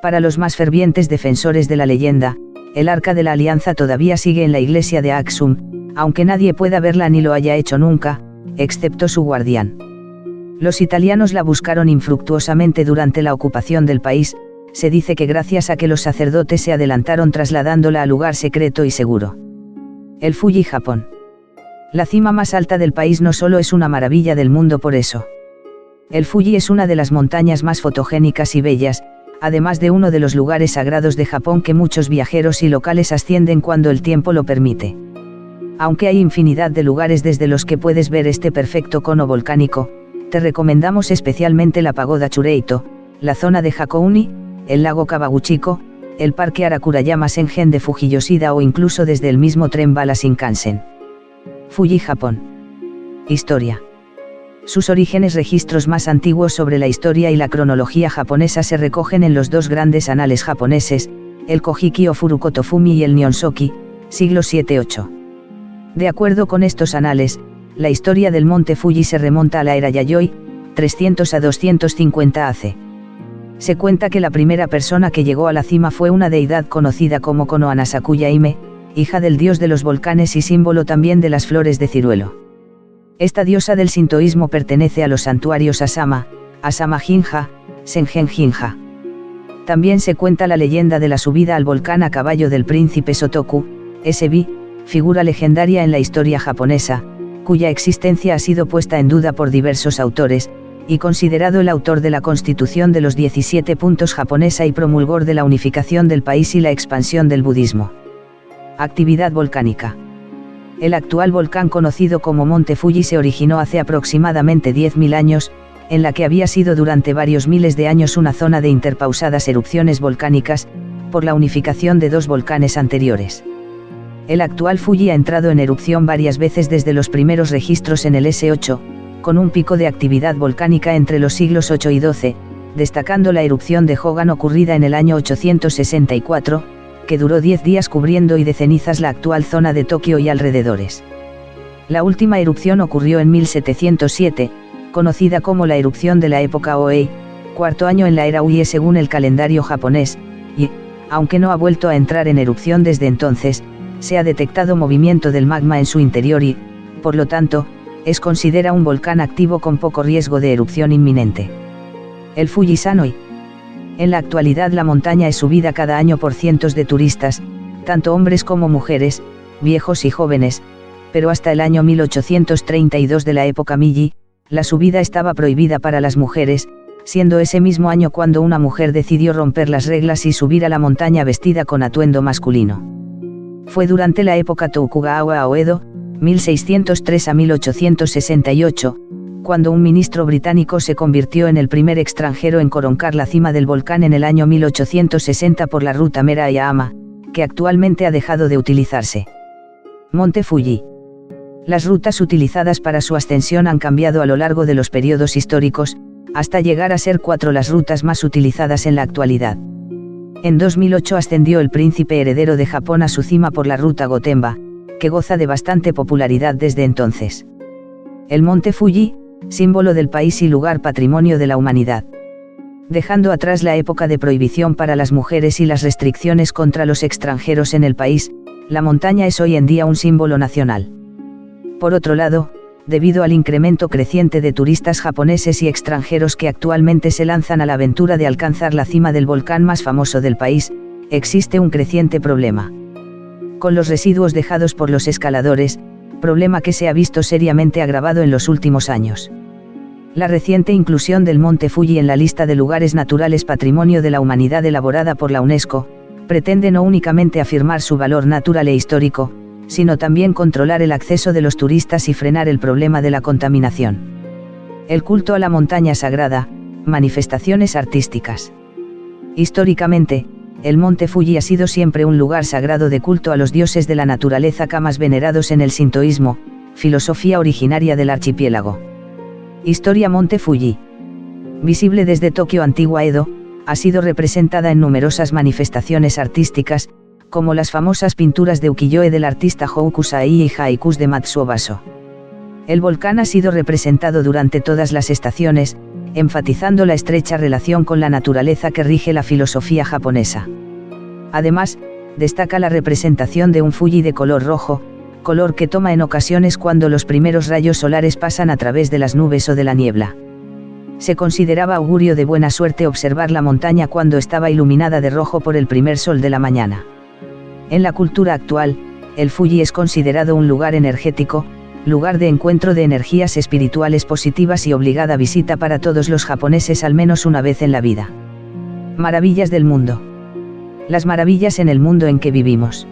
Para los más fervientes defensores de la leyenda, el Arca de la Alianza todavía sigue en la iglesia de Aksum, aunque nadie pueda verla ni lo haya hecho nunca, excepto su guardián. Los italianos la buscaron infructuosamente durante la ocupación del país, se dice que gracias a que los sacerdotes se adelantaron trasladándola a lugar secreto y seguro. El Fuji, Japón. La cima más alta del país no solo es una maravilla del mundo por eso. El Fuji es una de las montañas más fotogénicas y bellas, además de uno de los lugares sagrados de Japón que muchos viajeros y locales ascienden cuando el tiempo lo permite. Aunque hay infinidad de lugares desde los que puedes ver este perfecto cono volcánico, te recomendamos especialmente la pagoda Chureito, la zona de Hakouni, el lago Kawaguchiko, el parque Arakurayama Sengen de Fujiyoshida o incluso desde el mismo tren bala Shinkansen. Fuji, Japón. Historia. Sus orígenes. Registros más antiguos sobre la historia y la cronología japonesa se recogen en los dos grandes anales japoneses, el Kojiki o Furukotofumi y el Nihonsoki, siglos 7-8. De acuerdo con estos anales, la historia del monte Fuji se remonta a la era Yayoi, 300 a 250 AC. Se cuenta que la primera persona que llegó a la cima fue una deidad conocida como Kono Anasakuya Hime, hija del dios de los volcanes y símbolo también de las flores de ciruelo. Esta diosa del sintoísmo pertenece a los santuarios Asama, Asama Jinja, Sengen Jinja. También se cuenta la leyenda de la subida al volcán a caballo del príncipe Sotoku, Esebi, figura legendaria en la historia japonesa, cuya existencia ha sido puesta en duda por diversos autores, y considerado el autor de la Constitución de los 17 puntos japonesa y promulgor de la unificación del país y la expansión del budismo. Actividad volcánica. El actual volcán conocido como Monte Fuji se originó hace aproximadamente 10.000 años, en la que había sido durante varios miles de años una zona de interpausadas erupciones volcánicas, por la unificación de dos volcanes anteriores. El actual Fuji ha entrado en erupción varias veces desde los primeros registros en el S8, con un pico de actividad volcánica entre los siglos 8 y 12, destacando la erupción de Hogan ocurrida en el año 864, que duró 10 días cubriendo y de cenizas la actual zona de Tokio y alrededores. La última erupción ocurrió en 1707, conocida como la erupción de la época Oei, cuarto año en la era Uie según el calendario japonés, y, aunque no ha vuelto a entrar en erupción desde entonces, se ha detectado movimiento del magma en su interior y, por lo tanto, es considera un volcán activo con poco riesgo de erupción inminente. El Fujisanoi. En la actualidad la montaña es subida cada año por cientos de turistas, tanto hombres como mujeres, viejos y jóvenes, pero hasta el año 1832 de la época Meiji, la subida estaba prohibida para las mujeres, siendo ese mismo año cuando una mujer decidió romper las reglas y subir a la montaña vestida con atuendo masculino. Fue durante la época Tokugawa Oedo, 1603 a 1868, cuando un ministro británico se convirtió en el primer extranjero en coroncar la cima del volcán en el año 1860 por la ruta Mera-Ayama, que actualmente ha dejado de utilizarse. Monte Fuji. Las rutas utilizadas para su ascensión han cambiado a lo largo de los periodos históricos, hasta llegar a ser 4 las rutas más utilizadas en la actualidad. En 2008 ascendió el príncipe heredero de Japón a su cima por la ruta Gotemba, que goza de bastante popularidad desde entonces. El Monte Fuji, símbolo del país y lugar patrimonio de la humanidad. Dejando atrás la época de prohibición para las mujeres y las restricciones contra los extranjeros en el país, la montaña es hoy en día un símbolo nacional. Por otro lado, debido al incremento creciente de turistas japoneses y extranjeros que actualmente se lanzan a la aventura de alcanzar la cima del volcán más famoso del país, existe un creciente problema con los residuos dejados por los escaladores, problema que se ha visto seriamente agravado en los últimos años. La reciente inclusión del Monte Fuji en la lista de lugares naturales Patrimonio de la Humanidad elaborada por la UNESCO, pretende no únicamente afirmar su valor natural e histórico, sino también controlar el acceso de los turistas y frenar el problema de la contaminación. El culto a la montaña sagrada, manifestaciones artísticas. Históricamente, el Monte Fuji ha sido siempre un lugar sagrado de culto a los dioses de la naturaleza kamas venerados en el sintoísmo, filosofía originaria del archipiélago. Historia Monte Fuji. Visible desde Tokio antigua Edo, ha sido representada en numerosas manifestaciones artísticas, como las famosas pinturas de ukiyo-e del artista Hokusai y haikus de Matsuo Baso. El volcán ha sido representado durante todas las estaciones, enfatizando la estrecha relación con la naturaleza que rige la filosofía japonesa. Además, destaca la representación de un Fuji de color rojo, color que toma en ocasiones cuando los primeros rayos solares pasan a través de las nubes o de la niebla. Se consideraba augurio de buena suerte observar la montaña cuando estaba iluminada de rojo por el primer sol de la mañana. En la cultura actual, el Fuji es considerado un lugar energético, lugar de encuentro de energías espirituales positivas y obligada visita para todos los japoneses al menos una vez en la vida. Maravillas del mundo. Las maravillas en el mundo en que vivimos.